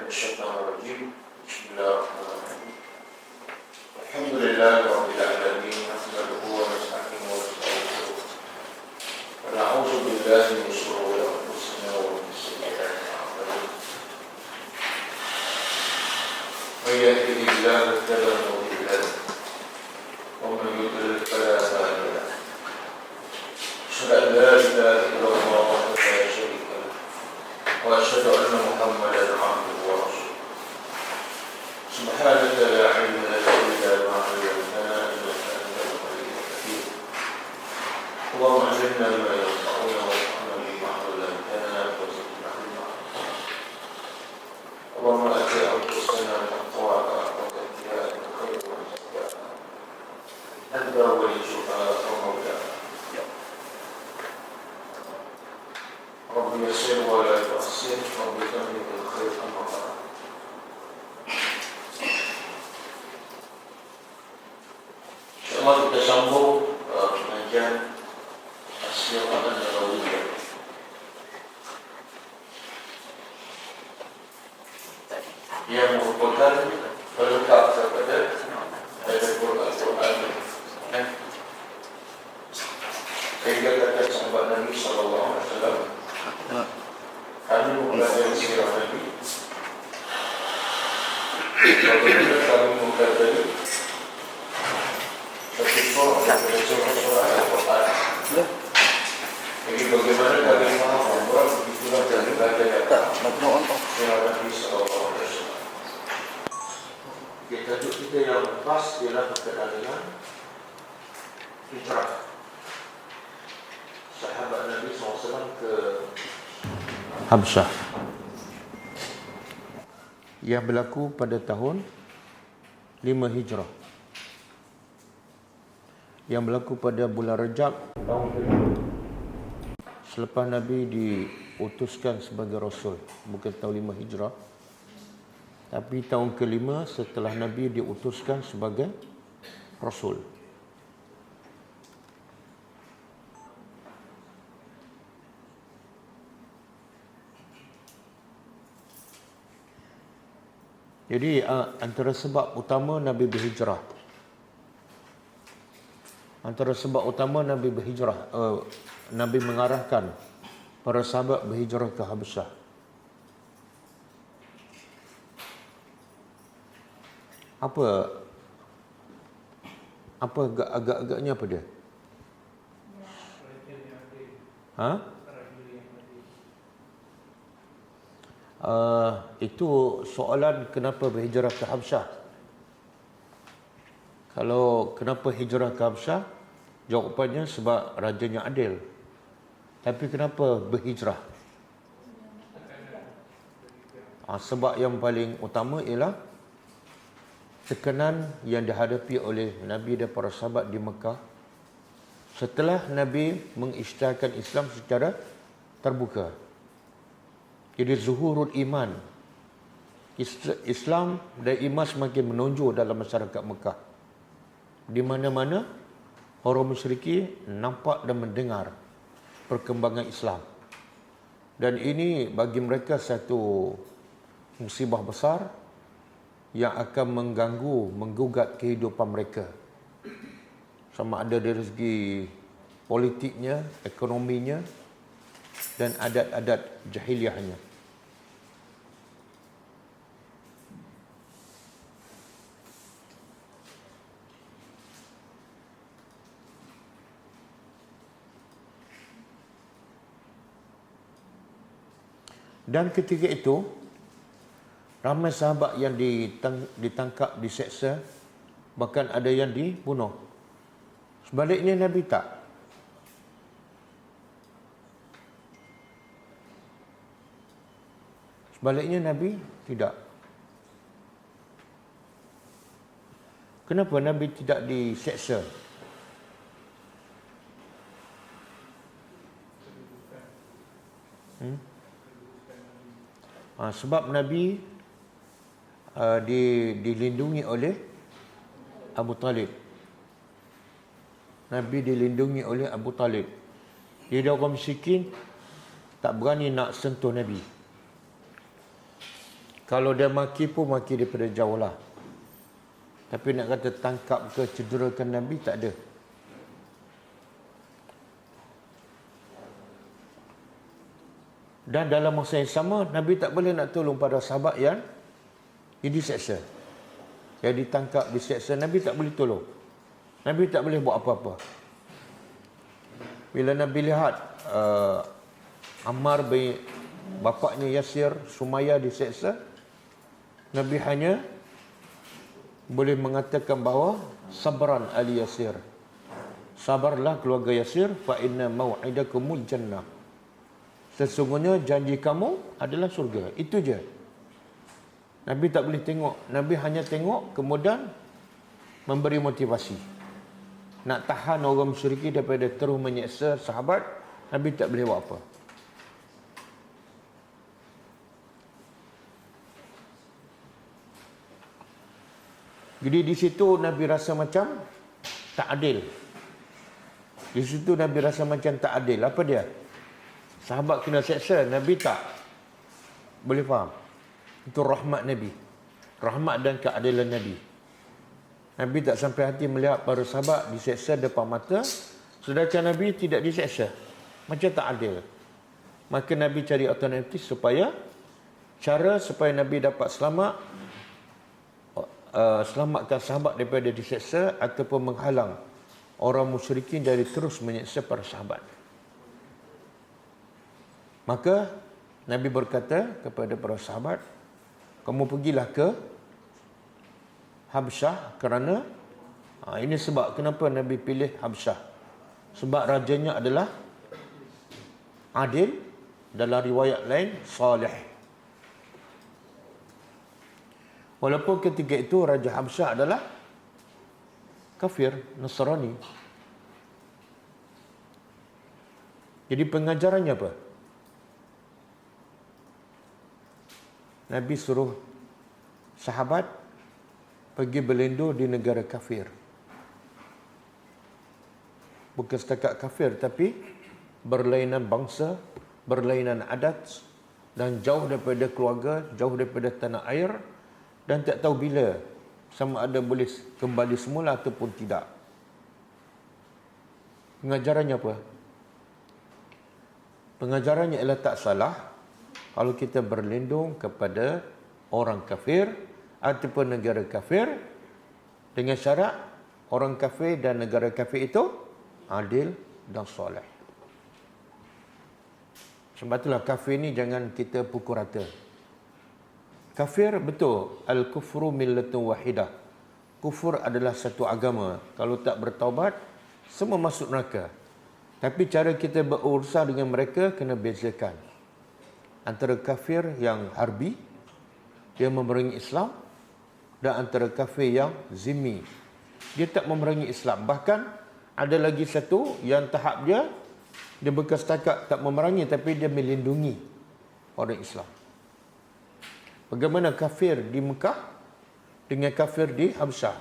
من الشيطان الرجيم بسم الله الرحمن الرحيم الحمد لله رب العالمين نحمده ونستعينه ونستغفره ونعوذ بالله من شرور أنفسنا ومن سيئات أعمالنا من يهده الله فلا مضل له ومن يضلل فلا هادي له أشهد أن لا إله إلا الله وحده لا شريك له وأشهد أن محمدا عبده ورسوله سبحانك لا علم لنا إلا ما علمتنا إنك أنت العليم الحكيم اللهم علمنا ما ينفعنا وانفعنا بما علمتنا وزدنا علما اللهم آت أنفسنا تقواها وزكها أنت خير من زكاها أنت وليها ومولاها رب يسر ولا تحسن رب تملك الخير أما بعد InsyaAllah kita sambung pengajian As-Sirah An-Nabawiyah yang merupakan pelengkap kepada Al-Quran. Sehingga kata sahabat Nabi SAW, kami mempelajari sirah Nabi. Bagaimana kami mempelajari satu surah Al-Quran. Jadi bagaimana kami memahami bahwa begitulah dari belajar sirah Nabi SAW. Tajuk kita yang pas ialah berkenaan dengan hijrah sahabat Nabi SAW ke Habsyah yang berlaku pada tahun 5 Hijrah, yang berlaku pada bulan Rajab tahun ke-5 selepas Nabi diutuskan sebagai Rasul. Bukan tahun 5 Hijrah, tapi tahun ke-5 setelah Nabi diutuskan sebagai Rasul. Jadi antara sebab utama Nabi berhijrah, Nabi mengarahkan para sahabat berhijrah ke Habsyah. Apa agak-agaknya apa dia? Itu soalan kenapa berhijrah ke Habsyah. Kalau kenapa hijrah ke Habsyah, jawapannya sebab rajanya adil. Tapi kenapa berhijrah? Sebab yang paling utama ialah tekanan yang dihadapi oleh Nabi dan para sahabat di Mekah setelah Nabi mengisytiharkan Islam secara terbuka. Jadi zuhurul iman, Islam dan iman semakin menonjol dalam masyarakat Mekah. Di mana-mana orang musyriki nampak dan mendengar perkembangan Islam. Dan ini bagi mereka satu musibah besar yang akan mengganggu, menggugat kehidupan mereka. Sama ada dari segi politiknya, ekonominya dan adat-adat jahiliahnya. Dan ketika itu, ramai sahabat yang ditangkap, diseksa, bahkan ada yang dibunuh. Sebaliknya Nabi tak. Sebaliknya Nabi tidak. Kenapa Nabi tidak diseksa? Sebab Nabi dilindungi oleh Abu Talib. Nabi dilindungi oleh Abu Talib. Dia orang miskin tak berani nak sentuh Nabi. Kalau dia maki pun maki daripada jauh lah. Tapi nak kata tangkap ke cederakan Nabi, tak ada. Dan dalam masa yang sama, Nabi tak boleh nak tolong pada sahabat yang diseksa, yang ditangkap, diseksa. Nabi tak boleh tolong. Nabi tak boleh buat apa-apa. Bila Nabi lihat Ammar bin bapaknya Yasir, Sumayyah diseksa, Nabi hanya boleh mengatakan bahawa sabran ali Yasir, sabarlah keluarga Yasir, fa inna mau'idakumul jannah, sesungguhnya janji kamu adalah surga. Itu je. Nabi tak boleh tengok. Nabi hanya tengok kemudian memberi motivasi. Nak tahan orang musyrikin daripada terus menyeksa sahabat, Nabi tak boleh buat apa. Jadi di situ Nabi rasa macam tak adil. Di situ Nabi rasa macam tak adil. Apa dia? Sahabat kena seksa, Nabi tak boleh faham. Itu rahmat Nabi, rahmat dan keadilan Nabi. Nabi tak sampai hati melihat para sahabat diseksa depan mata, sedangkan Nabi tidak diseksa. Macam tak adil. Maka Nabi cari alternatif supaya Nabi dapat selamatkan sahabat daripada diseksa, ataupun menghalang orang musyrikin dari terus menyeksa para sahabat. Maka Nabi berkata kepada para sahabat, kamu pergilah ke Habsyah, kerana ini sebab kenapa Nabi pilih Habsyah. Sebab rajanya adalah adil, dalam riwayat lain salih. Walaupun ketika itu Raja Habsyah adalah kafir, Nasrani. Jadi pengajarannya apa? Nabi suruh sahabat pergi berlindung di negara kafir. Bukan setakat kafir, tapi berlainan bangsa, berlainan adat, dan jauh daripada keluarga, jauh daripada tanah air, dan tak tahu bila sama ada boleh kembali semula ataupun tidak. Pengajarannya apa? Pengajarannya ialah tak salah kalau kita berlindung kepada orang kafir ataupun negara kafir, dengan syarat orang kafir dan negara kafir itu adil dan soleh. Sebab itulah kafir ni jangan kita pukul rata. Kafir betul, al-kufru millatun wahidah. Kufur adalah satu agama. Kalau tak bertaubat, semua masuk neraka. Tapi cara kita berurusan dengan mereka kena bezakan antara kafir yang harbi, dia memerangi Islam, dan antara kafir yang zimmi, dia tak memerangi Islam. Bahkan ada lagi satu yang tahap dia bukan setakat tak memerangi, tapi dia melindungi orang Islam. Bagaimana kafir di Mekah dengan kafir di Habsyah?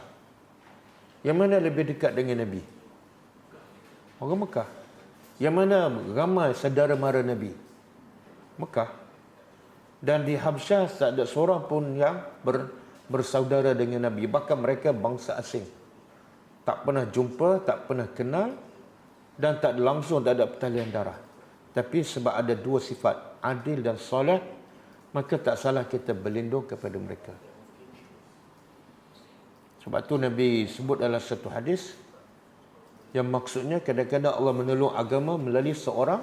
Yang mana lebih dekat dengan Nabi? Orang Mekah. Yang mana ramai saudara mara Nabi? Mekah. Dan di Habsyah tak ada seorang pun yang bersaudara dengan Nabi. Bahkan mereka bangsa asing, tak pernah jumpa, tak pernah kenal, dan tak langsung, tak ada pertalian darah. Tapi sebab ada dua sifat, adil dan soleh, maka tak salah kita berlindung kepada mereka. Sebab tu Nabi sebut dalam satu hadis, yang maksudnya kadang-kadang Allah menolong agama melalui seorang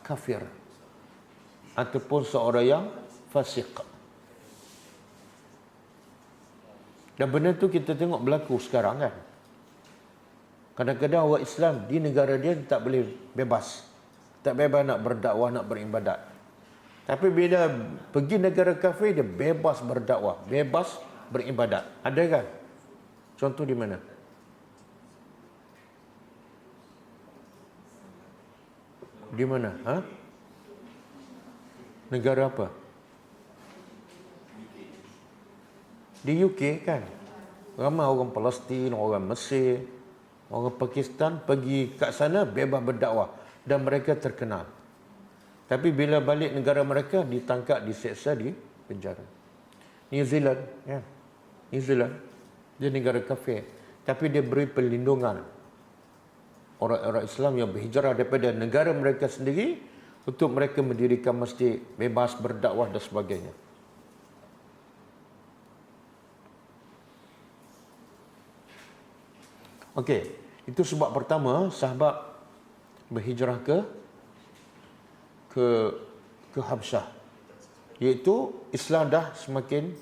kafir ataupun seorang yang fasik. Dan benda tu kita tengok berlaku sekarang kan. Kadang-kadang orang Islam di negara dia tak boleh bebas. Tak bebas nak berdakwah, nak beribadat. Tapi bila pergi negara kafir, dia bebas berdakwah, bebas beribadat. Ada kan? Contoh di mana? Di mana? Ha? Negara apa? Di UK kan? Ramai orang Palestin, orang Mesir, orang Pakistan pergi kat sana bebas berdakwah dan mereka terkenal. Tapi bila balik negara mereka, ditangkap, diseksa, penjara. New Zealand, ya. New Zealand, dia negara kafir, tapi dia beri perlindungan orang-orang Islam yang berhijrah daripada negara mereka sendiri untuk mereka mendirikan masjid, bebas berdakwah dan sebagainya. Okey, itu sebab pertama sahabat berhijrah ke Habsyah, iaitu Islam dah semakin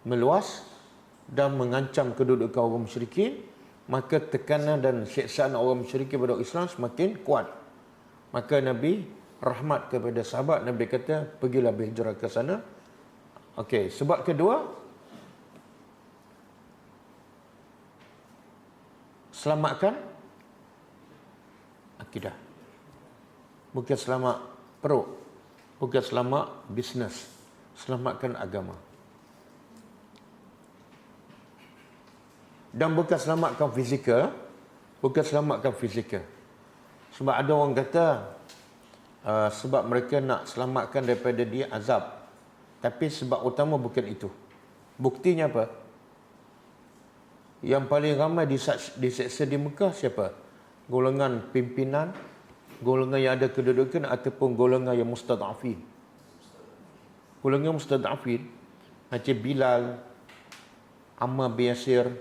meluas dan mengancam kedudukan orang musyrikin, maka tekanan dan siksaan orang musyrikin pada Islam semakin kuat. Maka Nabi rahmat kepada sahabat, Nabi kata pergilah berhijrah ke sana. Okey, sebab kedua, selamatkan akidah. Bukan selamat perut, bukan selamat bisnes, selamatkan agama. Dan bukan selamatkan fizikal, bukan selamatkan fizikal. Sebab ada orang kata sebab mereka nak selamatkan daripada dia azab. Tapi sebab utama bukan itu. Buktinya apa? Yang paling ramai diseksa di Mekah siapa? Golongan pimpinan, golongan yang ada kedudukan ataupun golongan yang mustad'afin. Golongan mustad'afin macam Bilal, Ammar bin Yasir,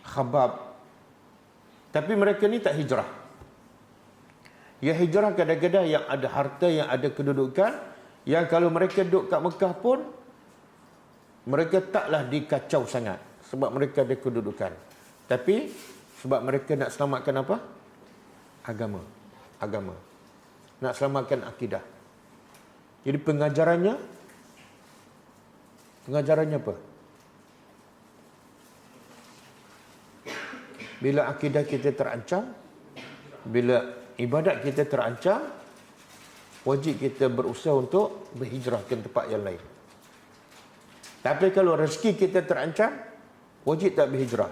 Khabab. Tapi mereka ni tak hijrah. Yang hijrah kadang-kadang yang ada harta, yang ada kedudukan, yang kalau mereka duduk kat Mekah pun mereka taklah dikacau sangat sebab mereka ada kedudukan. Tapi sebab mereka nak selamatkan apa? Agama. Nak selamatkan akidah. Jadi pengajarannya apa? Bila akidah kita terancam, bila ibadat kita terancam, wajib kita berusaha untuk berhijrah ke tempat yang lain. Tapi kalau rezeki kita terancam, wajib tak berhijrah?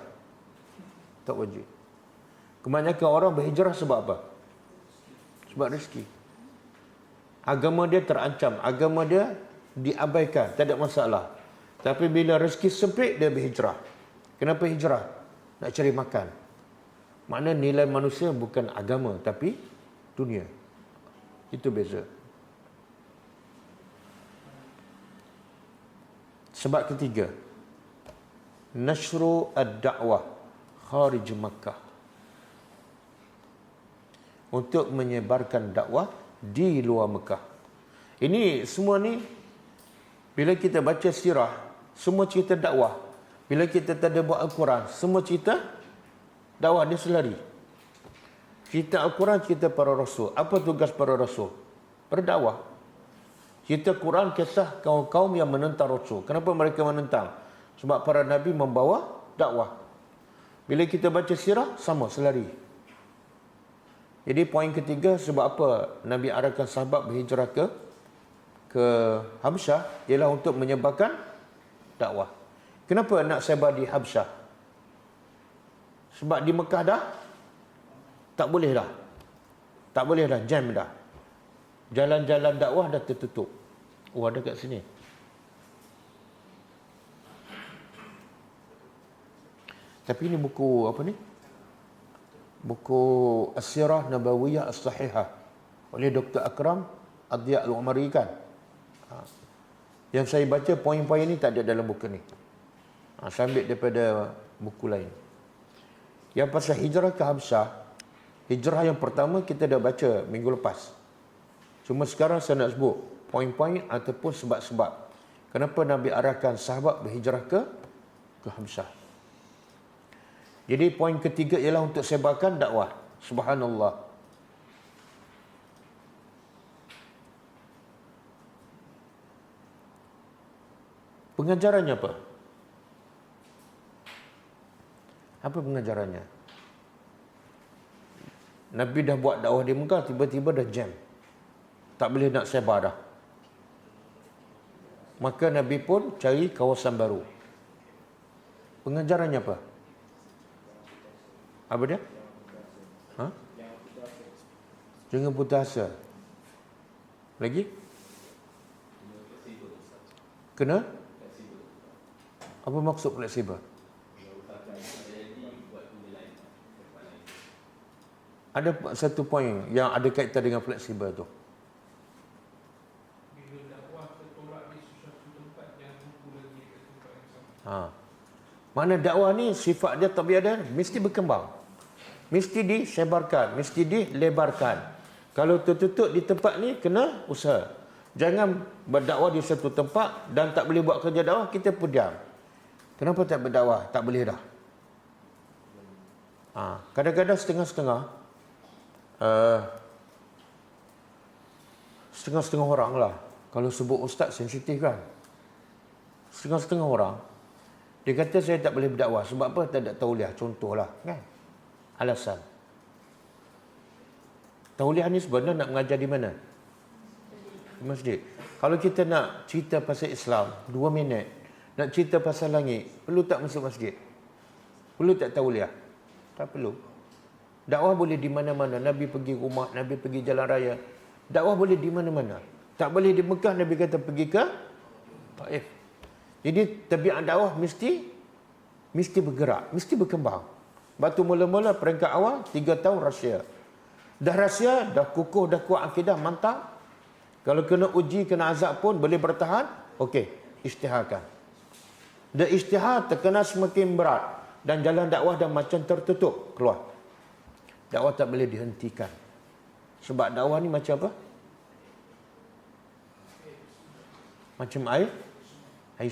Tak wajib. Kebanyakan orang berhijrah sebab apa? Sebab rezeki. Agama dia terancam, agama dia diabaikan, tak ada masalah. Tapi bila rezeki sempit, dia berhijrah. Kenapa hijrah? Nak cari makan. Makna nilai manusia bukan agama, tapi dunia. Itu beza. Sebab ketiga, nashru ad-da'wah kharij Makkah. Untuk menyebarkan dakwah di luar Mekah. Ini semua ni, bila kita baca sirah, semua cerita dakwah. Bila kita tak ada buat Al-Quran, semua cerita dakwah, dia selari. Cerita Al-Quran, cerita para rasul. Apa tugas para rasul? Berdakwah. Cerita Quran, kisah kaum-kaum yang menentang rasul. Kenapa mereka menentang? Sebab para nabi membawa dakwah. Bila kita baca sirah, sama, selari. Jadi poin ketiga, sebab apa Nabi arahkan sahabat berhijrah ke Habsyah, ialah untuk menyebarkan dakwah. Kenapa nak sebar di Habsyah? Sebab di Mekah dah tak boleh dah. Tak boleh dah, jam dah. Jalan-jalan dakwah dah tertutup. Oh, ada kat sini. Tapi ini buku apa ni? Buku As-Sirah Nabawiyah As-Sahihah oleh Dr. Akram Adhiya Al-Umari kan. Yang saya baca poin-poin ni tak ada dalam buku ni. Saya ambil daripada buku lain. Yang pasal hijrah ke Habsyah, hijrah yang pertama kita dah baca minggu lepas. Cuma sekarang saya nak sebut poin-poin ataupun sebab-sebab kenapa Nabi arahkan sahabat berhijrah ke Habsyah. Jadi poin ketiga ialah untuk sebarkan dakwah. Subhanallah. Pengajarannya apa? Apa pengajarannya? Nabi dah buat dakwah di Mekah, tiba-tiba dah jam. Tak boleh nak sebar dah. Maka Nabi pun cari kawasan baru. Pengajarannya apa? Apa dia? Jangan putus asa. Lagi? Kena? Apa maksud fleksibel? Ada satu poin yang ada kaitan dengan fleksibel tu. Mana dakwah ni sifat dia tabiat mesti berkembang. Mesti disebarkan, mesti dilebarkan. Kalau tertutup di tempat ni, kena usaha. Jangan berdakwah di satu tempat dan tak boleh buat kerja dakwah, kita pun diam. Kenapa tak berdakwah? Tak boleh dah. Kadang-kadang setengah-setengah, setengah-setengah orang lah. Kalau sebut ustaz sensitif kan. Setengah-setengah orang, dia kata saya tak boleh berdakwah. Sebab apa? Tak ada tauliah. Contohlah kan. Alasan. Tauliah ni sebenarnya nak mengajar di mana? Di masjid. Kalau kita nak cerita pasal Islam 2 minit, nak cerita pasal langit, perlu tak masuk masjid? Perlu tak tauliah? Tak perlu. Dakwah boleh di mana-mana. Nabi pergi rumah, Nabi pergi jalan raya. Dakwah boleh di mana-mana. Tak boleh di Mekah, Nabi kata pergi ke Taif. Jadi tabiat dakwah mesti bergerak, mesti berkembang. Batu mula-mula peringkat awal 3 tahun rahsia. Dah rahsia, dah kukuh, dah kuat akidah, mantap. Kalau kena uji, kena azab pun boleh bertahan, okey, isytiharkan. Dah isytihar terkena semakin berat dan jalan dakwah dah macam tertutup, keluar. Dakwah tak boleh dihentikan. Sebab dakwah ni macam apa? Macam air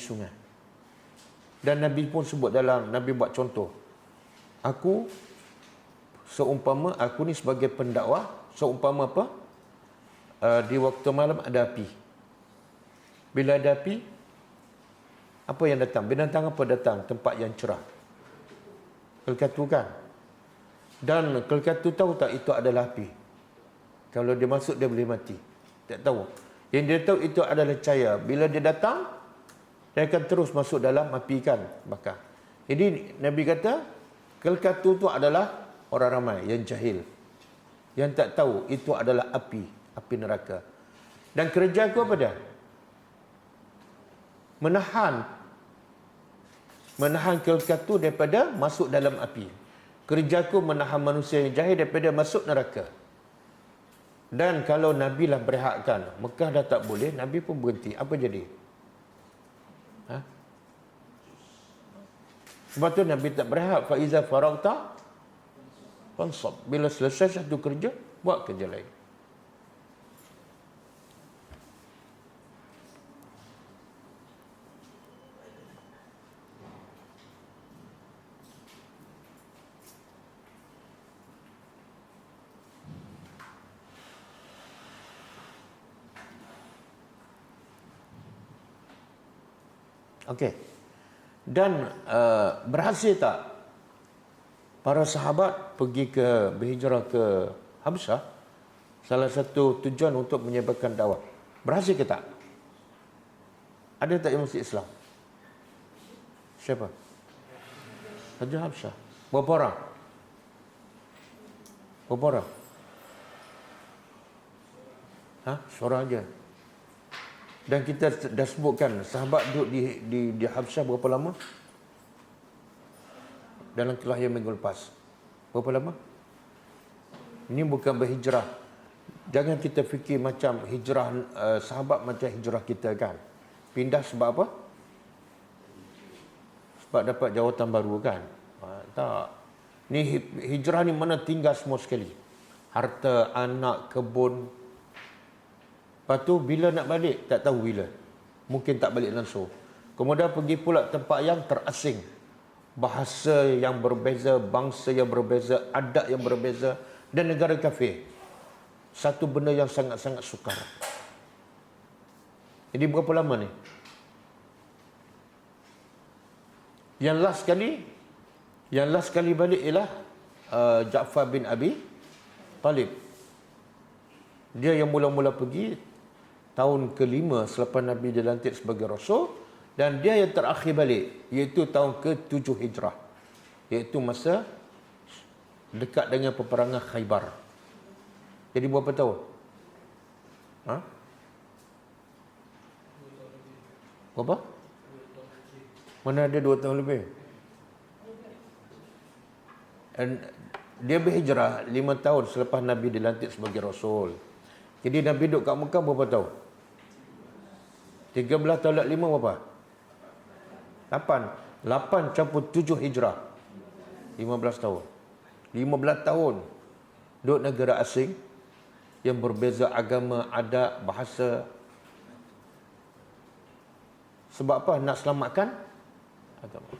sungai. Dan Nabi pun sebut dalam, Nabi buat contoh. Aku seumpama aku ni sebagai pendakwah, seumpama apa? Di waktu malam ada api. Bila ada api, apa yang datang? Binatang apa datang? Tempat yang cerah. Kelkatu kan? Dan kelkatu tahu tak itu adalah api? Kalau dia masuk, dia boleh mati. Tak tahu. Yang dia tahu itu adalah cahaya. Bila dia datang, dia akan terus masuk dalam api kan, bakar. Jadi Nabi kata, kelkatu itu adalah orang ramai yang jahil, yang tak tahu itu adalah api neraka. Dan kerja aku apa dia? Menahan kelkatu daripada masuk dalam api. Kerja aku menahan manusia yang jahil daripada masuk neraka. Dan kalau Nabi lah berehatkan, Mekah dah tak boleh, Nabi pun berhenti. Apa jadi? Sebab tu Nabi tak berehat. Faiza faragta fansab. Bila selesai satu kerja, buat kerja lain. Okey. Dan berhasil tak para sahabat pergi berhijrah ke Habsyah? Salah satu tujuan untuk menyebarkan dakwah. Berhasil ke tak? Ada tak yang masuk Islam? Siapa? Raja Habsyah. Berapa orang? Berapa orang? Seorang aja. Dan kita dah sebutkan sahabat duduk di Habsyah berapa lama? Dalam kelahiran minggu lepas. Berapa lama? Ini bukan berhijrah. Jangan kita fikir macam hijrah sahabat macam hijrah kita kan. Pindah sebab apa? Sebab dapat jawatan baru kan. Tak. Ni hijrah ni mana tinggal semua sekali. Harta, anak, kebun. Lepas tu bila nak balik, tak tahu bila. Mungkin tak balik langsung. Kemudian pergi pula tempat yang terasing. Bahasa yang berbeza, bangsa yang berbeza, adat yang berbeza, dan negara kafir. Satu benda yang sangat-sangat sukar. Jadi berapa lama ni? Yang last kali balik ialah Ja'far bin Abi Talib. Dia yang mula-mula pergi tahun ke-5 selepas Nabi dilantik sebagai Rasul, dan dia yang terakhir balik iaitu tahun ke-7 Hijrah, iaitu masa dekat dengan peperangan Khaybar. Jadi berapa tahun? Berapa? Mana ada 2 tahun lebih? Dan dia berhijrah 5 tahun selepas Nabi dilantik sebagai Rasul. Jadi Nabi duduk kat Mekah berapa tahun? 13 tolak 5 berapa? 8. 8 campur 7 hijrah. 15 tahun. 15 tahun duduk negara asing yang berbeza agama, adat, bahasa. Sebab apa? Nak selamatkan agama.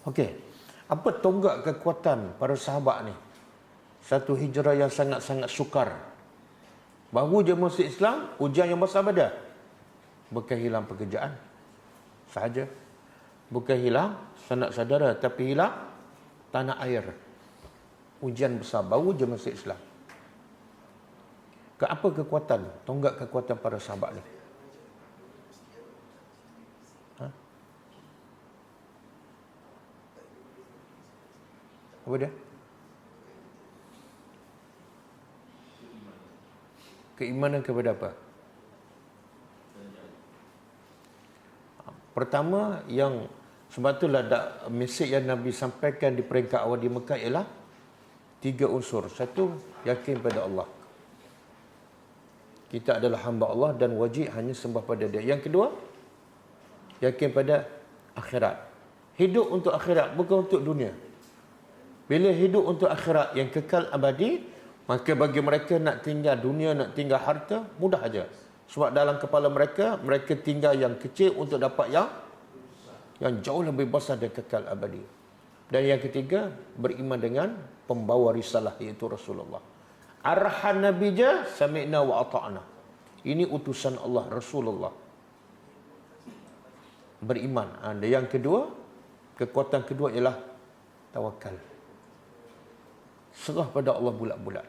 Okey. Apa tonggak kekuatan para sahabat ni? Satu hijrah yang sangat-sangat sukar. Baru je masuk Islam, ujian yang besar pada. Bukan hilang pekerjaan sahaja. Bukan hilang sanak saudara, tapi hilang tanah air. Ujian besar, baru je masuk Islam. Apa kekuatan, tonggak kekuatan para sahabat ni? Apa dia? Keimanan kepada apa? Pertama, yang sebab itulah mesej yang Nabi sampaikan di peringkat awal di Mekah ialah 3 unsur. Satu, yakin pada Allah. Kita adalah hamba Allah dan wajib hanya sembah pada Dia. Yang kedua, yakin pada akhirat. Hidup untuk akhirat, bukan untuk dunia. Bila hidup untuk akhirat yang kekal abadi, maka bagi mereka nak tinggal dunia, nak tinggal harta, mudah aja. Sebab dalam kepala mereka, mereka tinggal yang kecil untuk dapat yang jauh lebih besar dan kekal abadi. Dan yang ketiga, beriman dengan pembawa risalah, iaitu Rasulullah. Arahan Nabi je, sami'na wa ata'na. Ini utusan Allah, Rasulullah. Beriman. Dan yang kedua, kekuatan kedua ialah tawakal. Serah pada Allah bulat-bulat.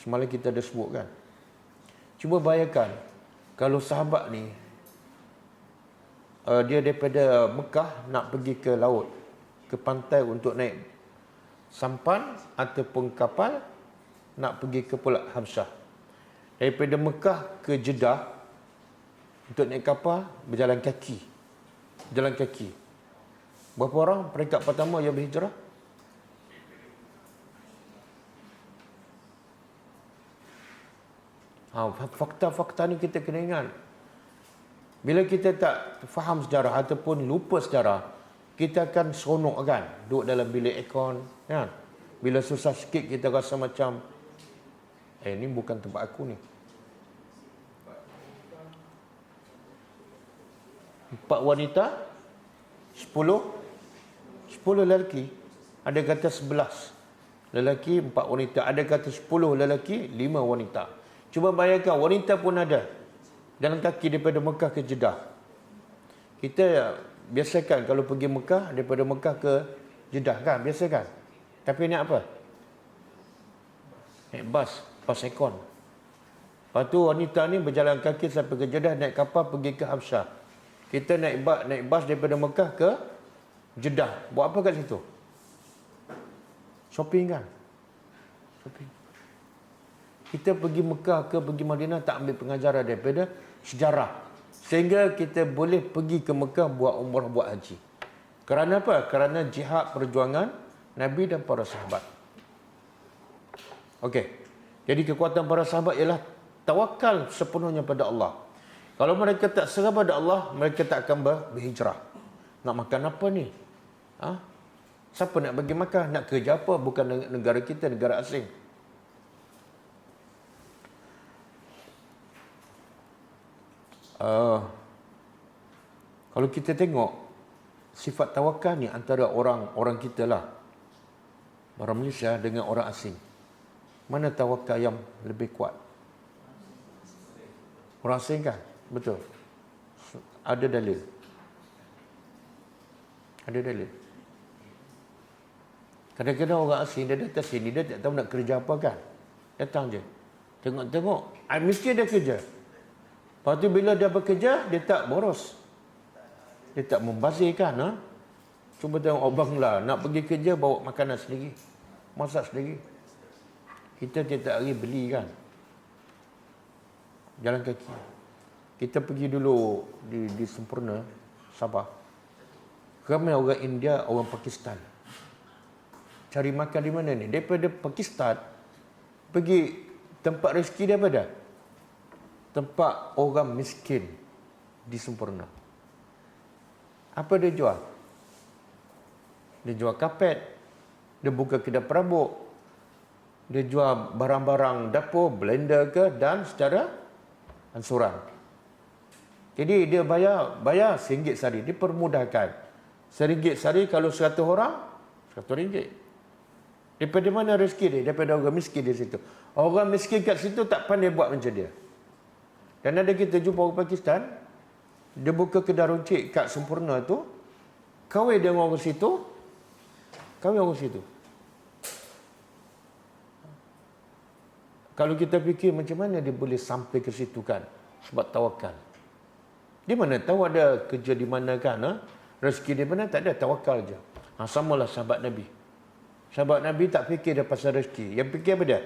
Semalam kita dah sebut kan. Cuba bayangkan, kalau sahabat ni, dia daripada Mekah nak pergi ke laut, ke pantai untuk naik sampan ataupun kapal, nak pergi ke Pulau Habsyah. Daripada Mekah ke Jeddah, untuk naik kapal, berjalan kaki. Berjalan kaki. Berapa orang peringkat pertama yang berhijrah? Fakta-fakta ni kita kena ingat. Bila kita tak faham sejarah ataupun lupa sejarah, kita akan seronok kan, duduk dalam bilik aircon kan. Bila susah sikit kita rasa macam ni bukan tempat aku ni. 4 wanita, 10 lelaki. Ada kata 11 lelaki, 4 wanita. Ada kata 10 lelaki, 5 wanita. Cuba bayangkan, wanita pun ada. Jalan kaki daripada Mekah ke Jeddah. Kita biasakan kalau pergi Mekah, daripada Mekah ke Jeddah kan, biasa kan. Tapi naik apa? Naik bas ekon. Lepas tu wanita ni berjalan kaki sampai ke Jeddah, naik kapal pergi ke Habsyah. Kita naik bas daripada Mekah ke Jeddah. Buat apa kat situ? Shopping kan? Shopping. Kita pergi Mekah ke pergi Madinah tak ambil pengajaran daripada sejarah. Sehingga kita boleh pergi ke Mekah buat umrah, buat haji. Kerana apa? Kerana jihad perjuangan Nabi dan para sahabat. Okey. Jadi kekuatan para sahabat ialah tawakal sepenuhnya pada Allah. Kalau mereka tak serah pada Allah, mereka tak akan berhijrah. Nak makan apa ni? Siapa nak bagi makan? Nak kerja apa? Bukan negara kita, negara asing. Kalau kita tengok sifat tawakal ni antara orang kita lah, orang Malaysia dengan orang asing, mana tawakal yang lebih kuat? Orang asing kan? Betul. Ada dalil. Kadang-kadang orang asing dia datang sini, dia tak tahu nak kerja apa kan. Datang je. Tengok-tengok. Mesti dia kerja. Lepas tu bila dia bekerja, dia tak boros. Dia tak membazirkan. Ha? Cuba tengok abang lah. Nak pergi kerja, bawa makanan sendiri. Masak sendiri. Kita tiap hari beli kan. Jalan kaki. Kita pergi dulu di Sempurna, Sabah. Ramai orang India, orang Pakistan. Cari makan di mana ni? Daripada Pakistan, pergi tempat rezeki dia pada tempat orang miskin di Sempurna. Apa dia jual? Dia jual kapet. Dia buka kedai perabot. Dia jual barang-barang dapur, blender ke, dan secara ansuran. Jadi dia bayar RM1 sehari. Dia permudahkan. RM1 sehari kalau 100 orang, RM100. Daripada mana rezeki dia? Daripada orang miskin di situ. Orang miskin kat situ tak pandai buat macam dia. Dan ada kita jumpa orang Pakistan, dia buka kedai runcit kat Sempurna tu, kahwin dengan orang situ, Kalau kita fikir macam mana dia boleh sampai ke situ kan? Sebab tawakal. Dia mana tahu ada kerja di mana kan? Ha? Rezeki dia mana? Tak ada, tawakal je. Samalah sahabat Nabi. Sahabat Nabi tak fikir dia pasal rezeki. Yang fikir apa dia?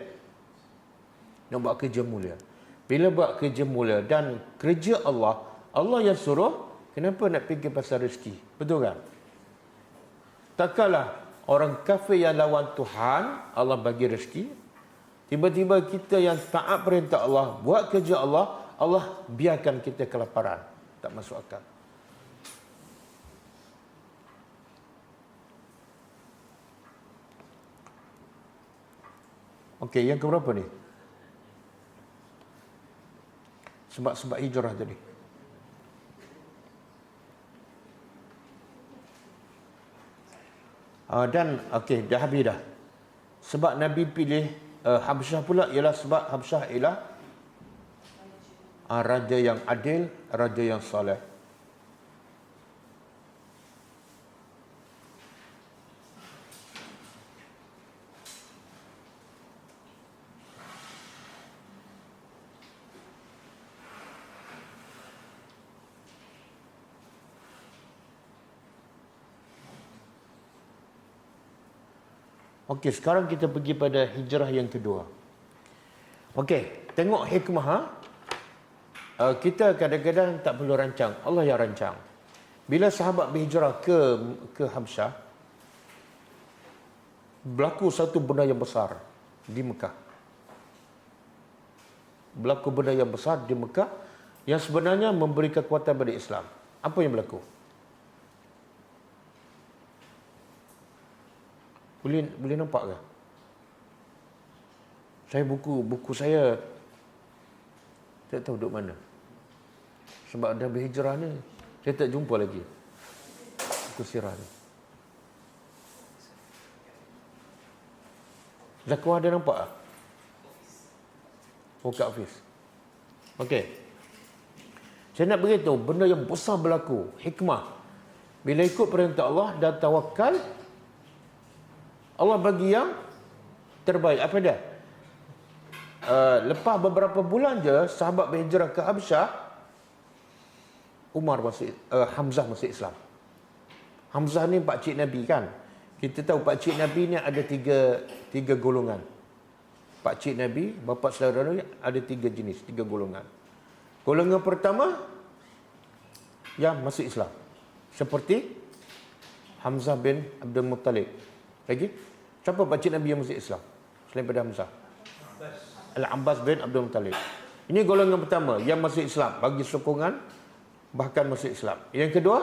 Nak buat kerja mulia. Bila buat kerja mulia dan kerja Allah, Allah yang suruh, kenapa nak fikir pasal rezeki? Betul kan? Takkanlah orang kafir yang lawan Tuhan, Allah bagi rezeki. Tiba-tiba kita yang taat perintah Allah, buat kerja Allah, Allah biarkan kita kelaparan. Tak masuk akal. Okey, yang keberapa ni? Sebab hijrah tadi. Dan okey, dah habis dah. Sebab Nabi pilih Habsyah pula ialah sebab Habsyah ialah raja yang adil, raja yang soleh. Okey, sekarang kita pergi pada hijrah yang kedua. Okey, tengok hikmah. Kita kadang-kadang tak perlu rancang. Allah yang rancang. Bila sahabat berhijrah ke Habsyah, berlaku satu benda yang besar di Mekah. Berlaku benda yang besar di Mekah yang sebenarnya memberi kekuatan pada Islam. Apa yang berlaku? Boleh nampak ke? Saya buku saya tak tahu duduk mana. Sebab dah berhijrah ni, saya tak jumpa lagi buku sirah ni. Zakwah ada nampak tak? Oh, kat office. Okey. Saya nak beritahu benda yang besar berlaku, hikmah. Bila ikut perintah Allah dan tawakal, Allah bagi yang terbaik. Apa dia? Lepas beberapa bulan je sahabat berhijrah ke Habsyah, Hamzah masuk Islam. Hamzah ni pakcik Nabi kan. Kita tahu pakcik Nabi ni ada tiga golongan. Pakcik Nabi, bapa saudara ni ada 3 jenis, 3 golongan. Golongan pertama yang masuk Islam. Seperti Hamzah bin Abdul Muttalib. Lagi? Siapa pakcik Nabi yang masuk Islam selain pada Hamzah? Al-Abbas bin Abdul Muttalib. Ini golongan pertama yang masuk Islam, bagi sokongan, bahkan masuk Islam. Yang kedua,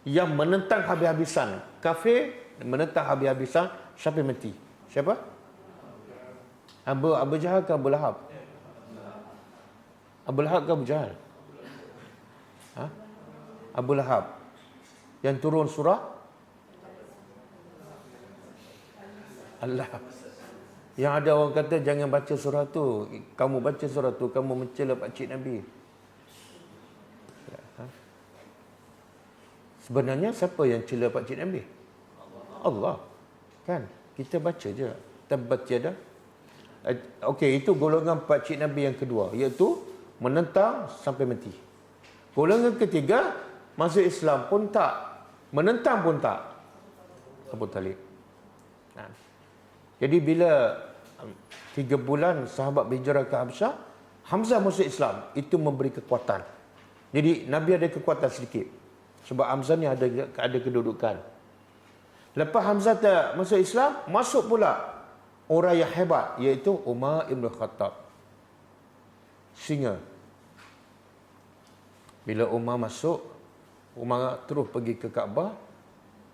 yang menentang habis-habisan, kafir, menentang habis-habisan sampai mati. Siapa? Abu Jahal ke Abu Lahab? Abu Lahab ke Abu Jahal? Abu Lahab. Yang turun surah Allah. Yang ada orang kata jangan baca surah tu. Kamu baca surah tu, kamu mencela pakcik Nabi. Sebenarnya siapa yang cela pakcik Nabi? Allah. Kan? Kita baca je. Tabbat yada. Okey, itu golongan pakcik Nabi yang kedua, iaitu menentang sampai mati. Golongan ketiga, masuk Islam pun tak, menentang pun tak. Abu Talib. Nah. Jadi bila 3 bulan sahabat berhijrah ke Habsyah, Hamzah masuk Islam, itu memberi kekuatan. Jadi Nabi ada kekuatan sedikit. Sebab Hamzah ni ada kedudukan. Lepas Hamzah tak masuk Islam, masuk pula orang yang hebat, iaitu Umar Ibn Khattab. Singa. Bila Umar masuk, Umar terus pergi ke Kaabah,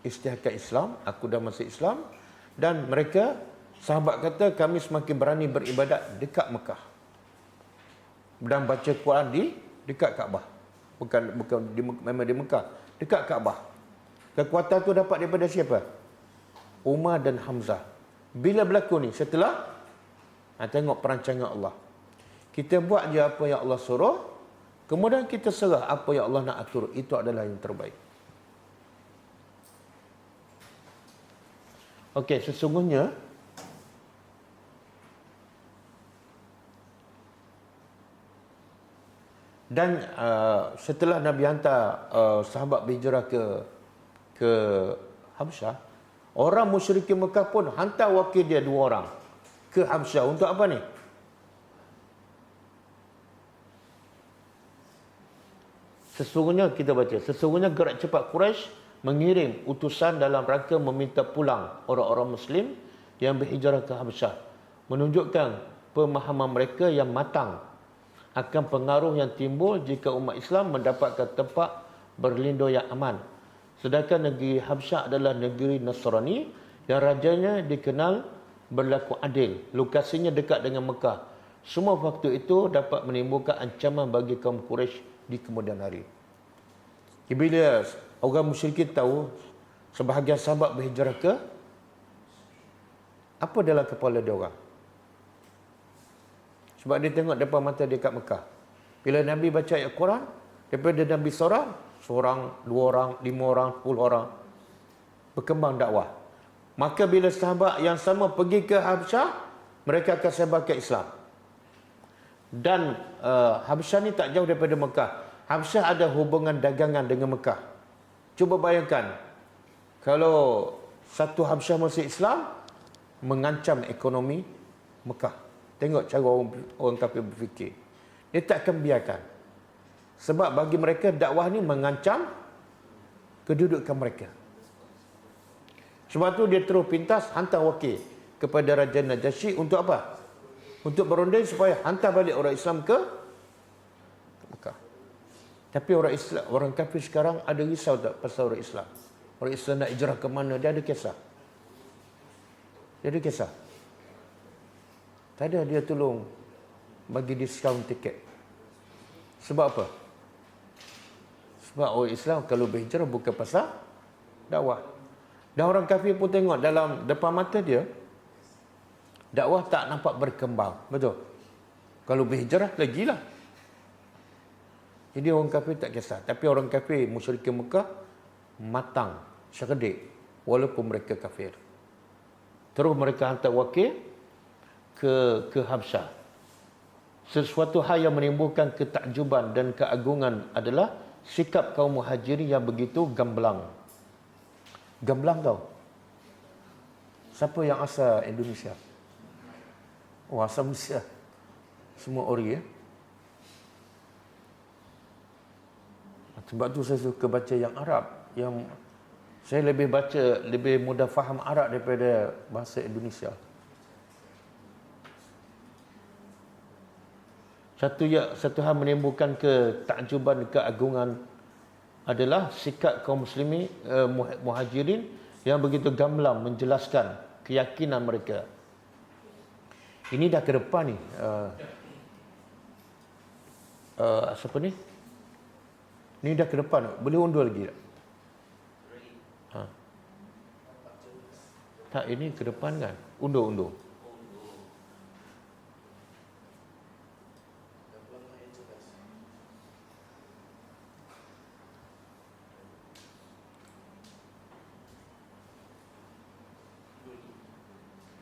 isytiharkan Islam, aku dah masuk Islam, dan mereka, sahabat kata, kami semakin berani beribadat dekat Mekah. Dan baca Quran dekat Kaabah. Bukan memang di Mekah, dekat Kaabah. Kekuatan tu dapat daripada siapa? Umar dan Hamzah. Bila berlaku ni? Setelah tengok perancangan Allah. Kita buat je apa yang Allah suruh, kemudian kita serah apa yang Allah nak atur. Itu adalah yang terbaik. Okey, sesungguhnya dan setelah Nabi hantar sahabat berhijrah ke Habsyah, orang musyrikin Mekah pun hantar wakil dia 2 orang ke Habsyah. Untuk apa ni? Sesungguhnya kita baca, sesungguhnya gerak cepat Quraisy mengirim utusan dalam rangka meminta pulang orang-orang Muslim yang berhijrah ke Habsyah, menunjukkan pemahaman mereka yang matang akan pengaruh yang timbul jika umat Islam mendapatkan tempat berlindung yang aman. Sedangkan negeri Habsyah adalah negeri Nasrani yang rajanya dikenal berlaku adil. Lokasinya dekat dengan Mekah. Semua faktor itu dapat menimbulkan ancaman bagi kaum Quraisy di kemudian hari. Bila orang musyrikin tahu sebahagian sahabat berhijrah ke, apa dalam kepala dia orang? Sebab dia tengok depan mata dia kat Mekah. Bila Nabi baca ayat Quran, daripada Nabi seorang, 2 orang, 5 orang, 10 orang, berkembang dakwah. Maka bila sahabat yang sama pergi ke Habsyah, mereka akan sebarkan Islam. Dan Habsyah ni tak jauh daripada Mekah. Habsyah ada hubungan dagangan dengan Mekah. Cuba bayangkan, kalau satu Habsyah masuk Islam, mengancam ekonomi Mekah. Tengok cara orang kafir berfikir. Dia tak akan biarkan. Sebab bagi mereka dakwah ni mengancam kedudukan mereka. Sebab tu dia terus pintas hantar wakil kepada Raja Najasyi untuk apa? Untuk berunding supaya hantar balik orang Islam ke Mekah. Tapi orang kafir sekarang ada risau tak pasal orang Islam? Orang Islam nak hijrah ke mana? Dia ada kisah. Dia ada kisah. Tak ada, dia tolong bagi diskaun tiket. Sebab apa? Sebab orang Islam kalau berhijrah bukan pasal dakwah. Dan orang kafir pun tengok dalam depan mata dia, dakwah tak nampak berkembang. Betul? Kalau berhijrah, lagilah. Jadi orang kafir tak kisah. Tapi orang kafir musyrikin Mekah matang, cerdik, walaupun mereka kafir. Terus mereka hantar wakil ke Habsyah. Sesuatu hal yang menimbulkan ketakjuban dan keagungan adalah sikap kaum Muhajirin yang begitu gamblang. Gamblang tau. Siapa yang asal Indonesia? Oh, asal Malaysia. Semua ori ya. Sebab tu saya suka baca yang Arab. Yang saya lebih mudah faham Arab daripada bahasa Indonesia. Satu hal menimbulkan ketakjuban, keagungan adalah sikap kaum muslimin Muhajirin yang begitu gamblang menjelaskan keyakinan mereka. Ini dah ke depan ni. Siapa ni? Ni dah ke depan. Boleh undur lagi tak? Tak, ini ke depan kan? Undur.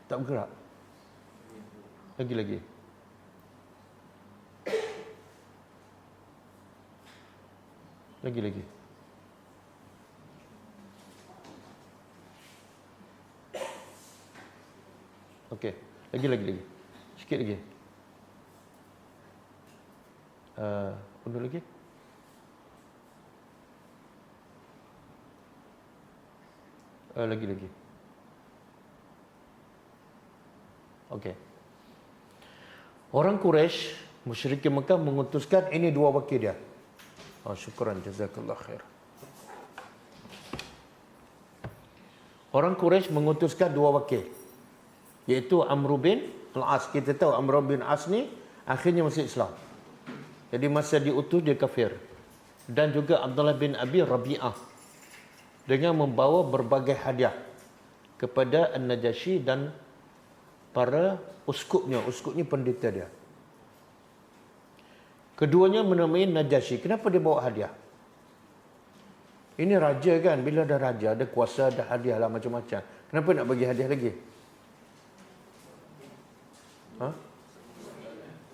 Tak bergerak. Lagi-lagi. Lagi-lagi. Okey. Lagi. Sikit lagi. Undur lagi. Lagi. Okey. Orang Quraisy, musyrikin Mekah mengutuskan ini dua wakil dia. Syukran, jazakallah khair. Orang Quraisy mengutuskan dua wakil, iaitu Amr bin Al-As. Kita tahu Amr bin As ni akhirnya masuk Islam. Jadi masa diutus dia kafir. Dan juga Abdullah bin Abi Rabi'ah dengan membawa berbagai hadiah kepada An-Najasyi dan para uskupnya. Uskupnya pendeta dia. Keduanya menemui Najasyi. Kenapa dia bawa hadiah? Ini raja kan, bila ada raja, ada kuasa, ada hadiah lah macam-macam. Kenapa nak bagi hadiah lagi?